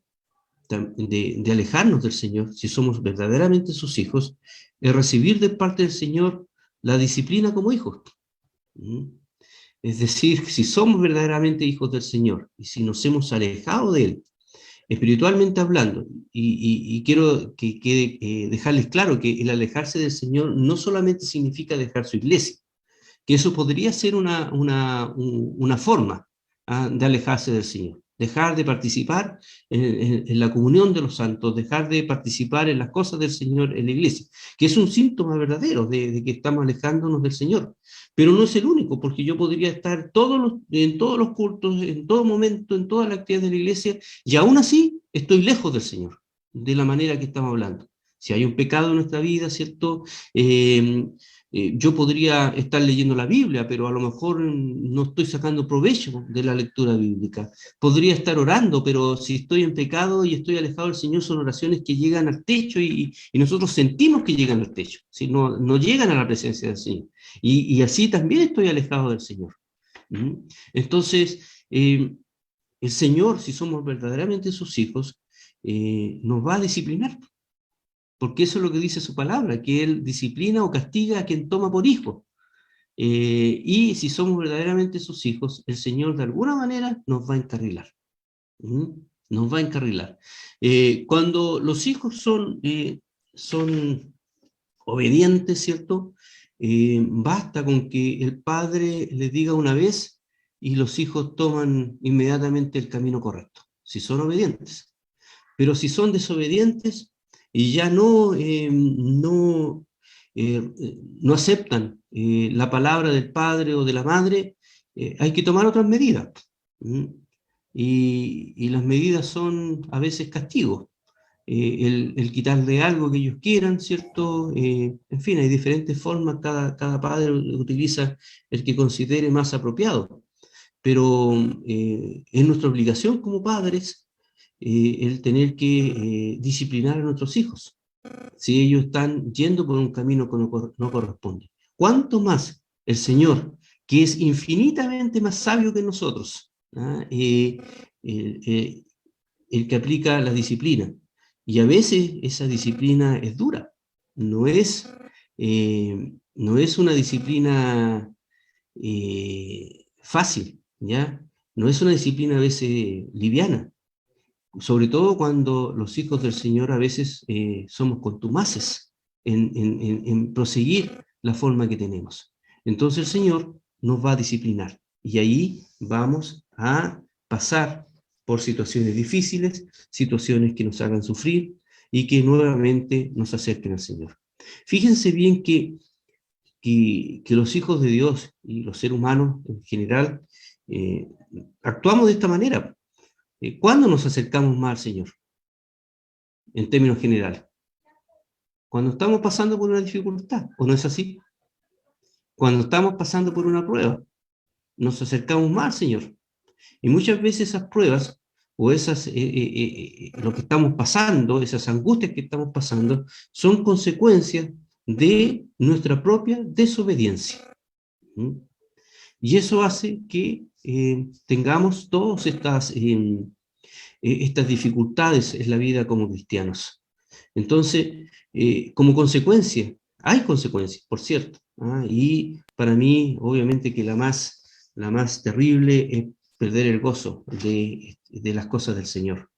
[SPEAKER 5] alejarnos del Señor, si somos verdaderamente sus hijos, es recibir de parte del Señor la disciplina como hijos. Es decir, si somos verdaderamente hijos del Señor y si nos hemos alejado de Él, espiritualmente hablando, y quiero que quede, dejarles claro que el alejarse del Señor no solamente significa dejar su iglesia, que eso podría ser una forma de alejarse del Señor, dejar de participar en la comunión de los santos, dejar de participar en las cosas del Señor en la iglesia, que es un síntoma verdadero de que estamos alejándonos del Señor. Pero no es el único, porque yo podría estar en todos los cultos, en todo momento, en todas las actividades de la iglesia, y aún así estoy lejos del Señor, de la manera que estamos hablando. Si hay un pecado en nuestra vida, ¿cierto? Yo podría estar leyendo la Biblia, pero a lo mejor no estoy sacando provecho de la lectura bíblica. Podría estar orando, pero si estoy en pecado y estoy alejado del Señor, son oraciones que llegan al techo y nosotros sentimos que llegan al techo, ¿sí? No llegan a la presencia del Señor. Y así también estoy alejado del Señor. Entonces, el Señor, si somos verdaderamente sus hijos, nos va a disciplinar. Porque eso es lo que dice su palabra, que Él disciplina o castiga a quien toma por hijo. Y si somos verdaderamente sus hijos, el Señor de alguna manera nos va a encarrilar. Nos va a encarrilar. Cuando los hijos son obedientes, ¿cierto? Basta con que el padre les diga una vez y los hijos toman inmediatamente el camino correcto, si son obedientes. Pero si son desobedientes y ya no aceptan la palabra del padre o de la madre, hay que tomar otras medidas. Y las medidas son a veces castigos. El quitarle algo que ellos quieran, ¿cierto? En fin, hay diferentes formas, cada padre utiliza el que considere más apropiado. Pero es nuestra obligación como padres el tener que disciplinar a nuestros hijos, si ellos están yendo por un camino que no corresponde. ¿Cuánto más el Señor, que es infinitamente más sabio que nosotros, el que aplica la disciplina? Y a veces esa disciplina es dura, no es una disciplina fácil, ¿ya? No es una disciplina a veces liviana, sobre todo cuando los hijos del Señor a veces somos contumaces en proseguir la forma que tenemos. Entonces el Señor nos va a disciplinar y ahí vamos a pasar por situaciones difíciles, situaciones que nos hagan sufrir y que nuevamente nos acerquen al Señor. Fíjense bien que los hijos de Dios y los seres humanos en general actuamos de esta manera. ¿Cuándo nos acercamos más al Señor? En términos generales. Cuando estamos pasando por una dificultad, ¿o no es así? Cuando estamos pasando por una prueba, nos acercamos más al Señor. Y muchas veces esas pruebas, o esas, lo que estamos pasando, esas angustias que estamos pasando, son consecuencias de nuestra propia desobediencia. Y eso hace que tengamos todas estas dificultades en la vida como cristianos. Entonces, como consecuencia, hay consecuencias, por cierto, y para mí, obviamente que la más terrible es perder el gozo de las cosas del Señor.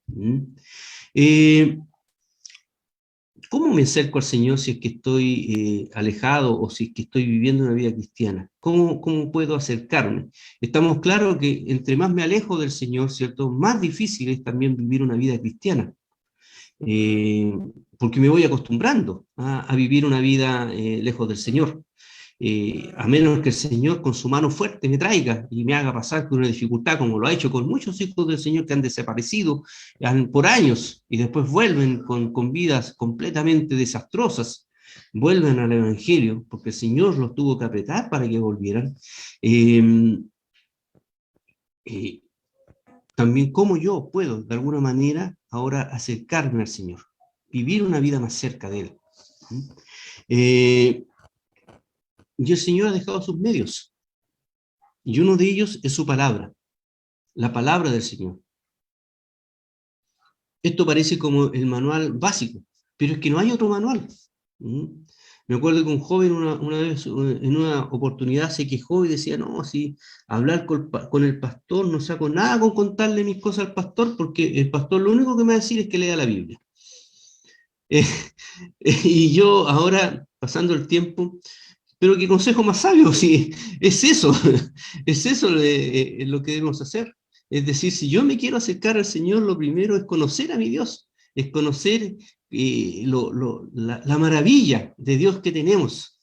[SPEAKER 5] ¿Cómo me acerco al Señor si es que estoy alejado o si es que estoy viviendo una vida cristiana? ¿Cómo puedo acercarme? Estamos claros que entre más me alejo del Señor, ¿cierto? Más difícil es también vivir una vida cristiana. Porque me voy acostumbrando a vivir una vida lejos del Señor. A menos que el Señor con su mano fuerte me traiga y me haga pasar por una dificultad, como lo ha hecho con muchos hijos del Señor que han desaparecido por años y después vuelven con vidas completamente desastrosas, vuelven al Evangelio, porque el Señor los tuvo que apretar para que volvieran. También cómo yo puedo, de alguna manera, ahora acercarme al Señor, vivir una vida más cerca de Él. Y el Señor ha dejado sus medios, y uno de ellos es su palabra. la palabra del Señor. Esto parece como el manual básico, pero es que no hay otro manual. Me acuerdo que un joven una vez, en una oportunidad, se quejó y decía, no, si hablar con el pastor, no saco nada con contarle mis cosas al pastor, porque el pastor lo único que me va a decir es que lea la Biblia. Y yo ahora, pasando el tiempo, pero qué consejo más sabio, si es eso, es eso lo que debemos hacer. Es decir, si yo me quiero acercar al Señor, lo primero es conocer a mi Dios, es conocer la maravilla de Dios que tenemos.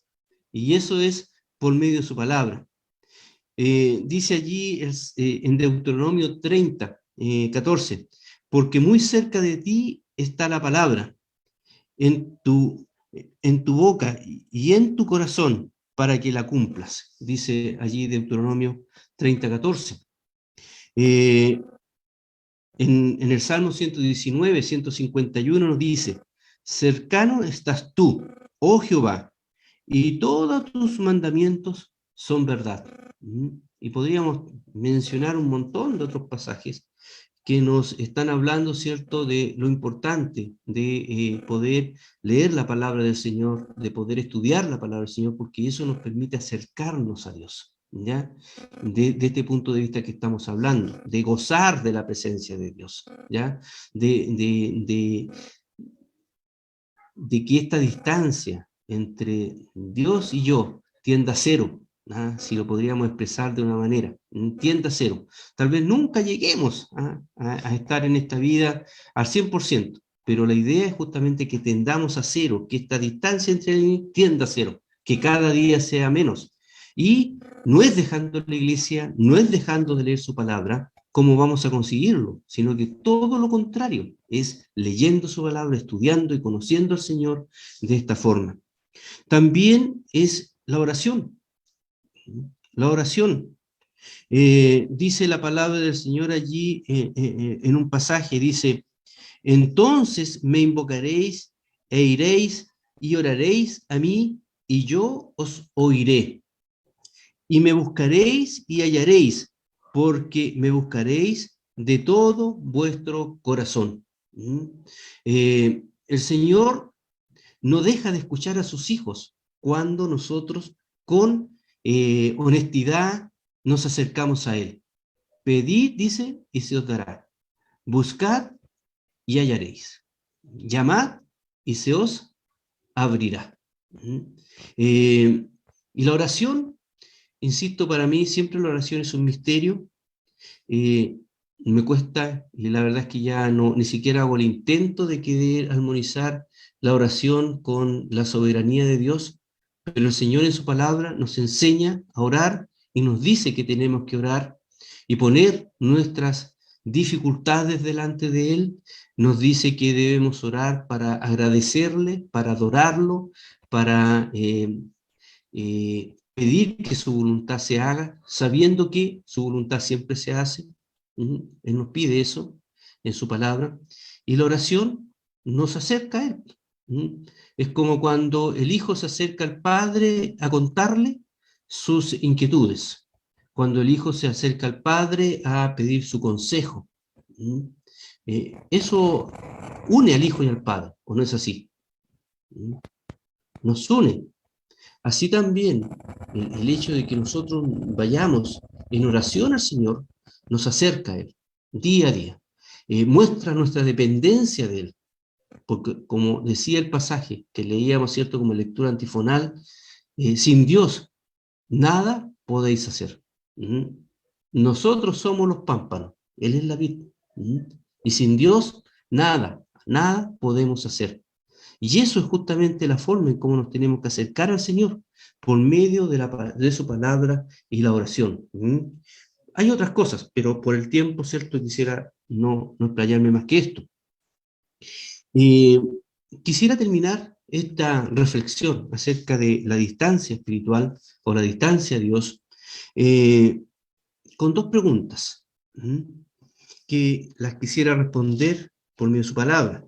[SPEAKER 5] Y eso es por medio de su palabra. Dice allí en Deuteronomio 30, 14, porque muy cerca de ti está la palabra, en tu boca y en tu corazón, para que la cumplas. Dice allí Deuteronomio 30, 14. En el Salmo 119, 151 nos dice, cercano estás tú, oh Jehová, y todos tus mandamientos son verdad. Y podríamos mencionar un montón de otros pasajes que nos están hablando, ¿cierto?, de lo importante de poder leer la palabra del Señor, de poder estudiar la palabra del Señor, porque eso nos permite acercarnos a Dios, ¿ya? De este punto de vista que estamos hablando, de gozar de la presencia de Dios, ¿ya? De que esta distancia entre Dios y yo tienda a cero, si lo podríamos expresar de una manera, tienda a cero. Tal vez nunca lleguemos a estar en esta vida al 100%, pero la idea es justamente que tendamos a cero, que esta distancia entre él tienda a cero, que cada día sea menos. Y no es dejando la iglesia, no es dejando de leer su palabra, cómo vamos a conseguirlo, sino que todo lo contrario, es leyendo su palabra, estudiando y conociendo al Señor de esta forma. También es la oración. La oración. Dice la palabra del Señor allí en un pasaje, dice, entonces me invocaréis e iréis y oraréis a mí y yo os oiré. Y me buscaréis y hallaréis, porque me buscaréis de todo vuestro corazón. El Señor no deja de escuchar a sus hijos cuando nosotros con honestidad nos acercamos a Él. Pedid, dice, y se os dará. Buscad y hallaréis. Llamad y se os abrirá. Y la oración, insisto, para mí siempre la oración es un misterio. Me cuesta, y la verdad es que ya no, ni siquiera hago el intento de querer armonizar la oración con la soberanía de Dios, pero el Señor en su palabra nos enseña a orar y nos dice que tenemos que orar y poner nuestras dificultades delante de Él. Nos dice que debemos orar para agradecerle, para adorarlo, para pedir que su voluntad se haga, sabiendo que su voluntad siempre se hace. Él nos pide eso en su palabra. Y la oración nos acerca a Él. Es como cuando el hijo se acerca al padre a contarle sus inquietudes, cuando el hijo se acerca al padre a pedir su consejo. Eso une al hijo y al padre, ¿o no es así? Nos une. Así también el hecho de que nosotros vayamos en oración al Señor nos acerca a Él día a día, muestra nuestra dependencia de Él. Porque como decía el pasaje que leíamos, ¿cierto?, como lectura antifonal, sin Dios nada podéis hacer. Nosotros somos los pámpanos, Él es la vid. Y sin Dios nada podemos hacer. Y eso es justamente la forma en cómo nos tenemos que acercar al Señor, por medio de su palabra y la oración. Hay otras cosas, pero por el tiempo, ¿cierto?, quisiera no explayarme más que esto. Quisiera terminar esta reflexión acerca de la distancia espiritual o la distancia a Dios con dos preguntas que las quisiera responder por medio de su palabra.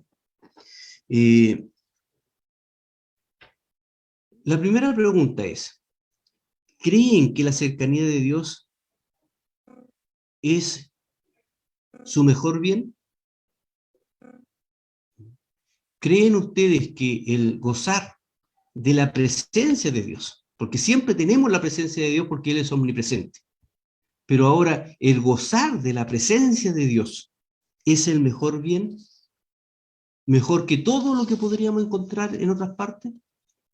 [SPEAKER 5] La primera pregunta es, ¿creen que la cercanía de Dios es su mejor bien? ¿Creen ustedes que el gozar de la presencia de Dios, porque siempre tenemos la presencia de Dios porque Él es omnipresente, pero ahora el gozar de la presencia de Dios es el mejor bien? ¿Mejor que todo lo que podríamos encontrar en otras partes?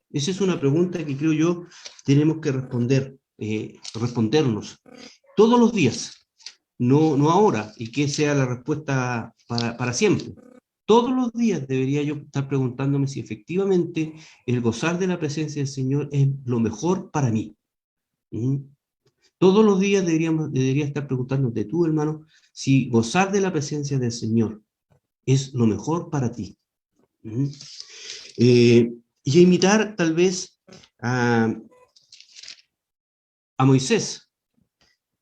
[SPEAKER 5] Esa es una pregunta que creo yo tenemos que respondernos todos los días, no ahora, y que sea la respuesta para siempre. Todos los días debería yo estar preguntándome si efectivamente el gozar de la presencia del Señor es lo mejor para mí. Todos los días debería estar preguntándote tú, hermano, si gozar de la presencia del Señor es lo mejor para ti. Y imitar tal vez a Moisés,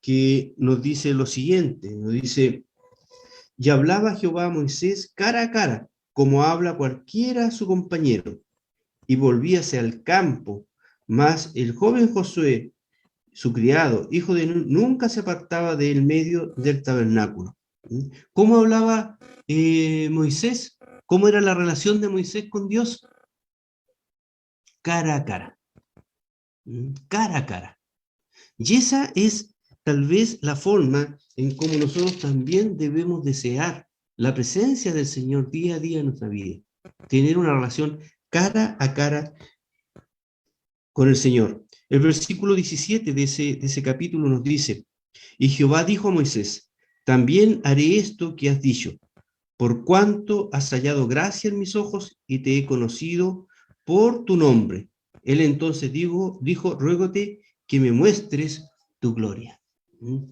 [SPEAKER 5] que nos dice lo siguiente, nos dice: y hablaba Jehová a Moisés cara a cara, como habla cualquiera a su compañero, y volvíase al campo, mas el joven Josué, su criado, hijo de Nun, nunca se apartaba del medio del tabernáculo. ¿Cómo hablaba Moisés? ¿Cómo era la relación de Moisés con Dios? Cara a cara. Cara a cara. Y esa es tal vez la forma en cómo nosotros también debemos desear la presencia del Señor día a día en nuestra vida. Tener una relación cara a cara con el Señor. El versículo 17 de ese capítulo nos dice: y Jehová dijo a Moisés: también haré esto que has dicho, por cuanto has hallado gracia en mis ojos y te he conocido por tu nombre. Él entonces dijo: ruégote que me muestres tu gloria.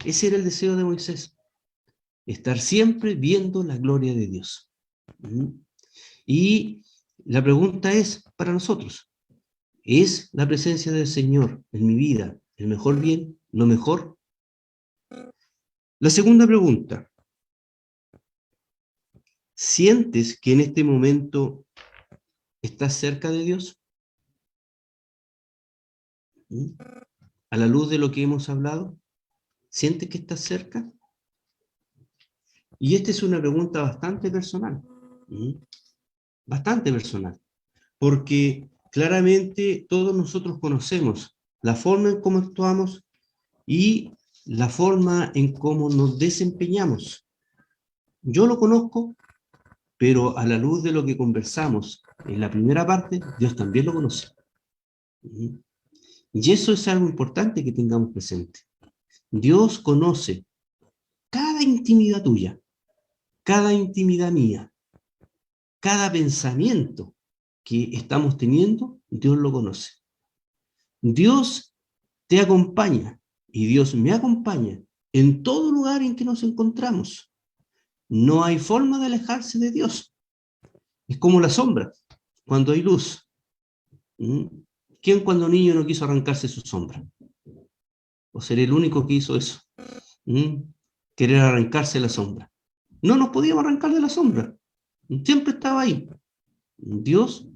[SPEAKER 5] Ese era el deseo de Moisés, estar siempre viendo la gloria de Dios. Y la pregunta es para nosotros: ¿es la presencia del Señor en mi vida el mejor bien, lo mejor? La segunda pregunta: ¿sientes que en este momento estás cerca de Dios? A la luz de lo que hemos hablado, ¿sientes que estás cerca? Y esta es una pregunta bastante personal, porque claramente todos nosotros conocemos la forma en cómo actuamos y la forma en cómo nos desempeñamos. Yo lo conozco, pero a la luz de lo que conversamos en la primera parte, Dios también lo conoce. Y eso es algo importante que tengamos presente. Dios conoce cada intimidad tuya, cada intimidad mía, cada pensamiento que estamos teniendo, Dios lo conoce. Dios te acompaña y Dios me acompaña en todo lugar en que nos encontramos. No hay forma de alejarse de Dios. Es como la sombra, cuando hay luz. ¿Quién cuando niño no quiso arrancarse su sombra? ¿O seré el único que hizo eso? Querer arrancarse la sombra. No nos podíamos arrancar de la sombra. Siempre estaba ahí. Dios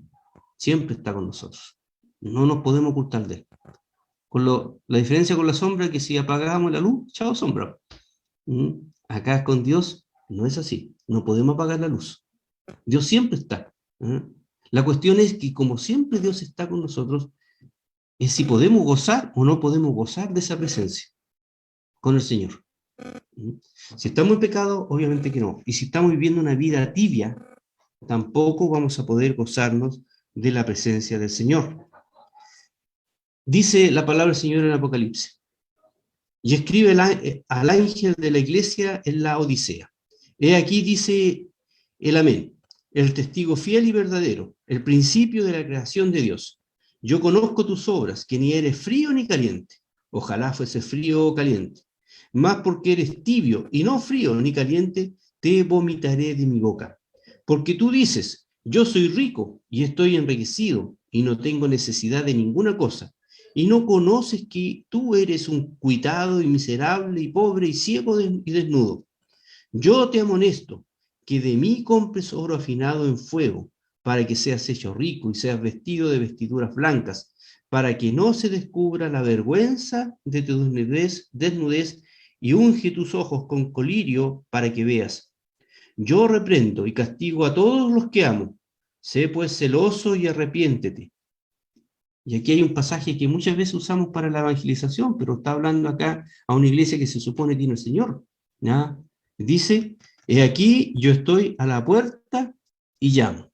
[SPEAKER 5] siempre está con nosotros. No nos podemos ocultar de él. La diferencia con la sombra es que si apagamos la luz, chao sombra. Acá con Dios no es así. No podemos apagar la luz. Dios siempre está. La cuestión es que como siempre Dios está con nosotros, es si podemos gozar o no podemos gozar de esa presencia con el Señor. Si estamos en pecado, obviamente que no. Y si estamos viviendo una vida tibia, tampoco vamos a poder gozarnos de la presencia del Señor. Dice la palabra del Señor en Apocalipsis: y escribe al ángel de la iglesia en la Odisea. He aquí, dice el Amén, el testigo fiel y verdadero, el principio de la creación de Dios. Yo conozco tus obras, que ni eres frío ni caliente. Ojalá fuese frío o caliente. Mas porque eres tibio y no frío ni caliente, te vomitaré de mi boca. Porque tú dices: yo soy rico y estoy enriquecido y no tengo necesidad de ninguna cosa, y no conoces que tú eres un cuitado y miserable y pobre y ciego y desnudo. Yo te amonesto que de mí compres oro afinado en fuego, para que seas hecho rico y seas vestido de vestiduras blancas, para que no se descubra la vergüenza de tu desnudez y unge tus ojos con colirio para que veas. Yo reprendo y castigo a todos los que amo. Sé pues celoso y arrepiéntete. Y aquí hay un pasaje que muchas veces usamos para la evangelización, pero está hablando acá a una iglesia que se supone tiene el Señor. ¿Ya? Dice, he aquí yo estoy a la puerta y llamo.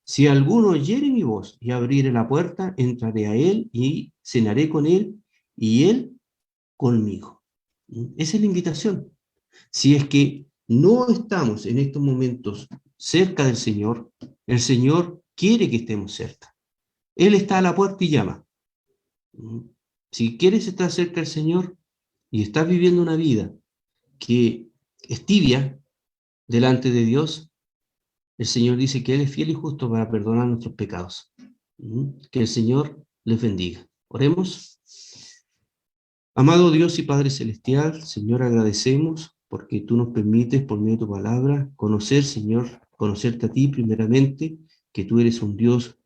[SPEAKER 5] Si alguno oyere mi voz y abriere la puerta, entraré a él y cenaré con él y él conmigo. Esa es la invitación. Si es que no estamos en estos momentos cerca del Señor, el Señor quiere que estemos cerca. Él está a la puerta y llama. Si quieres estar cerca del Señor y estás viviendo una vida que es tibia delante de Dios, el Señor dice que Él es fiel y justo para perdonar nuestros pecados. Que el Señor les bendiga. Oremos. Amado Dios y Padre Celestial, Señor, agradecemos porque tú nos permites, por medio de tu palabra, conocer, Señor, conocerte a ti primeramente, que tú eres un Dios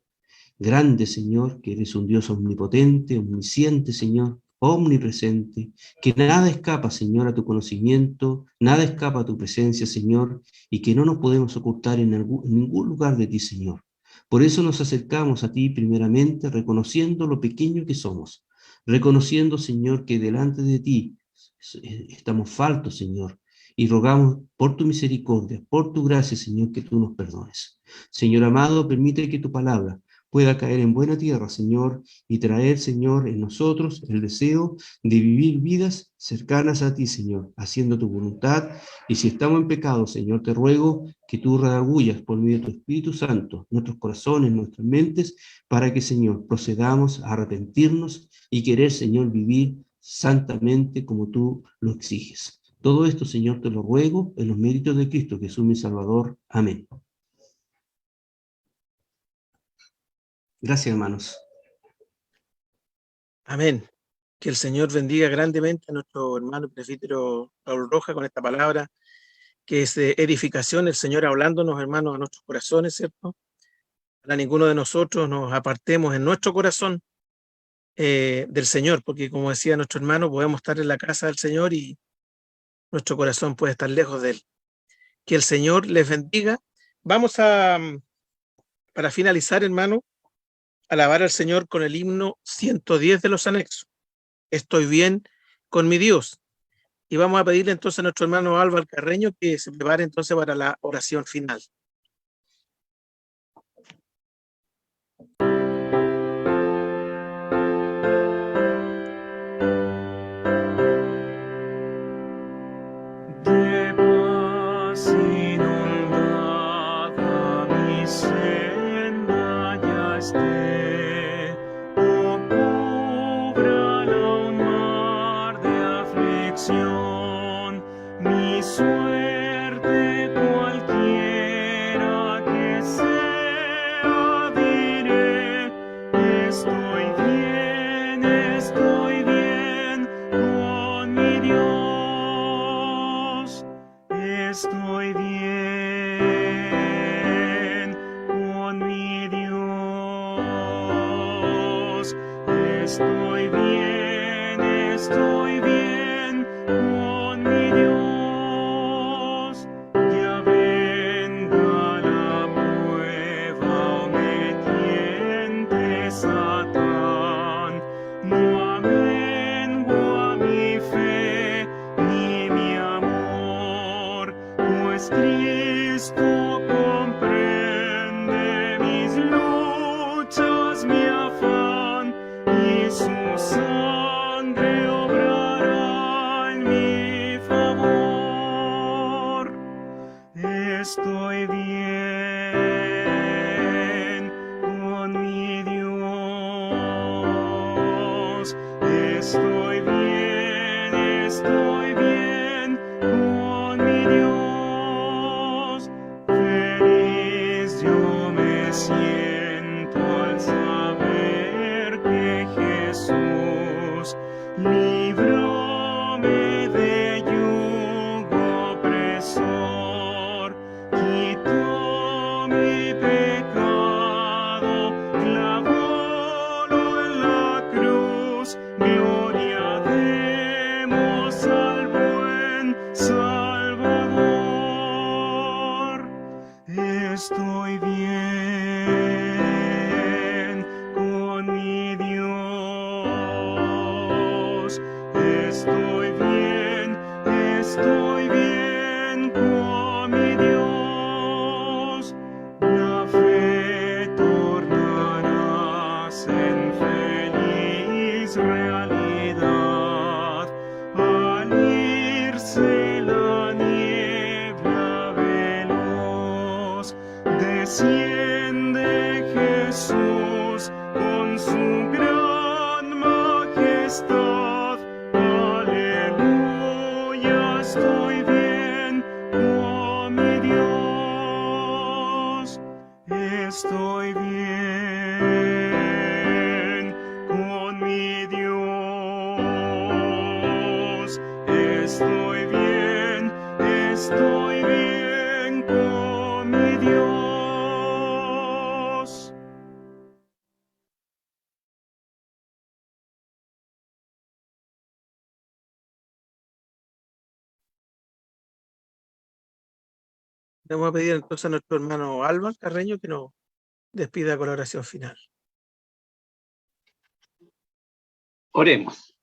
[SPEAKER 5] grande, Señor, que eres un Dios omnipotente, omnisciente, Señor, omnipresente, que nada escapa, Señor, a tu conocimiento, nada escapa a tu presencia, Señor, y que no nos podemos ocultar en ningún lugar de ti, Señor. Por eso nos acercamos a ti primeramente, reconociendo lo pequeño que somos, reconociendo, Señor, que delante de ti estamos faltos, Señor, y rogamos por tu misericordia, por tu gracia, Señor, que tú nos perdones. Señor amado, permite que tu palabra pueda caer en buena tierra, Señor, y traer, Señor, en nosotros el deseo de vivir vidas cercanas a ti, Señor, haciendo tu voluntad. Y si estamos en pecado, Señor, te ruego que tú redagullas por medio de tu Espíritu Santo nuestros corazones, nuestras mentes, para que, Señor, procedamos a arrepentirnos y querer, Señor, vivir santamente como tú lo exiges. Todo esto, Señor, te lo ruego en los méritos de Cristo Jesús, mi Salvador. Amén. Gracias, hermanos.
[SPEAKER 3] Amén. Que el Señor bendiga grandemente a nuestro hermano presbítero Pablo Rojas con esta palabra, que es de edificación, el Señor hablándonos, hermanos, a nuestros corazones, ¿cierto? Para ninguno de nosotros nos apartemos en nuestro corazón del Señor, porque como decía nuestro hermano, podemos estar en la casa del Señor y nuestro corazón puede estar lejos de Él. Que el Señor les bendiga. Vamos a, para finalizar, hermano, alabar al Señor con el himno 110 de los anexos. Estoy bien con mi Dios. Y vamos a pedirle entonces a nuestro hermano Álvaro Carreño que se prepare entonces para la oración final.
[SPEAKER 1] De paz inundada mi senda ya esté, o cúbrala un mar de aflicción, mi suerte cualquiera que sea, diré, estoy bien con mi Dios. Estoy bien con mi Dios. Estoy bien con mi Dios. Ya venga la prueba o me tiente Satán, no amengua mi fe ni mi amor, pues Cristo comprende mis luchas, mi afán, y su sangre obrará en mi favor. Estoy bien con mi Dios. Estoy bien con mi Dios. Feliz yo me siento al saber que Jesús libróme de yugo opresor, quitó estoy bien con mi Dios. Estoy bien con mi Dios. La fe tornará en feliz realidad al irse la niebla veloz. Desciende Jesús con su gran majestad. Aleluya, estoy bien con mi Dios. Estoy bien con mi Dios. Estoy bien con mi Dios.
[SPEAKER 3] Le vamos a pedir entonces a nuestro hermano Alba Carreño que nos despida con la oración final.
[SPEAKER 6] Oremos.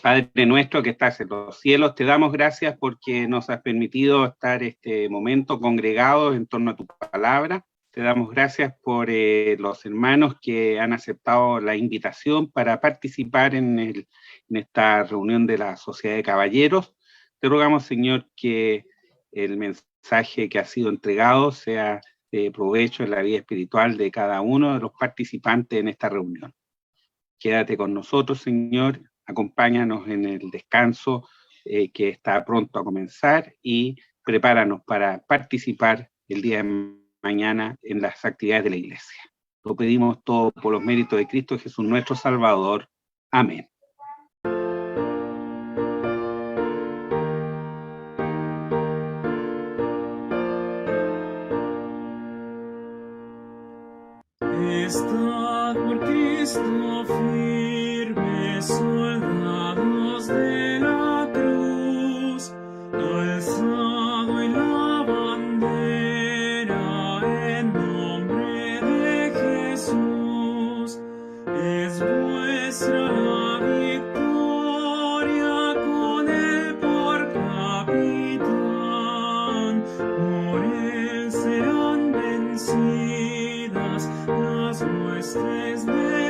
[SPEAKER 6] Padre nuestro que estás en los cielos, te damos gracias porque nos has permitido estar este momento congregados en torno a tu palabra. Te damos gracias por los hermanos que han aceptado la invitación para participar en esta reunión de la Sociedad de Caballeros. Te rogamos, Señor, que el mensaje que ha sido entregado sea de provecho en la vida espiritual de cada uno de los participantes en esta reunión. Quédate con nosotros, Señor, acompáñanos en el descanso que está pronto a comenzar y prepáranos para participar el día de mañana en las actividades de la iglesia. Lo pedimos todo por los méritos de Cristo Jesús nuestro Salvador. Amén.
[SPEAKER 1] Estad por Cristo firmes, soldados de la cruz, alzado en la bandera en nombre de Jesús. Es vuestra la victoria con él por capitán, por él serán vencidas las huestes de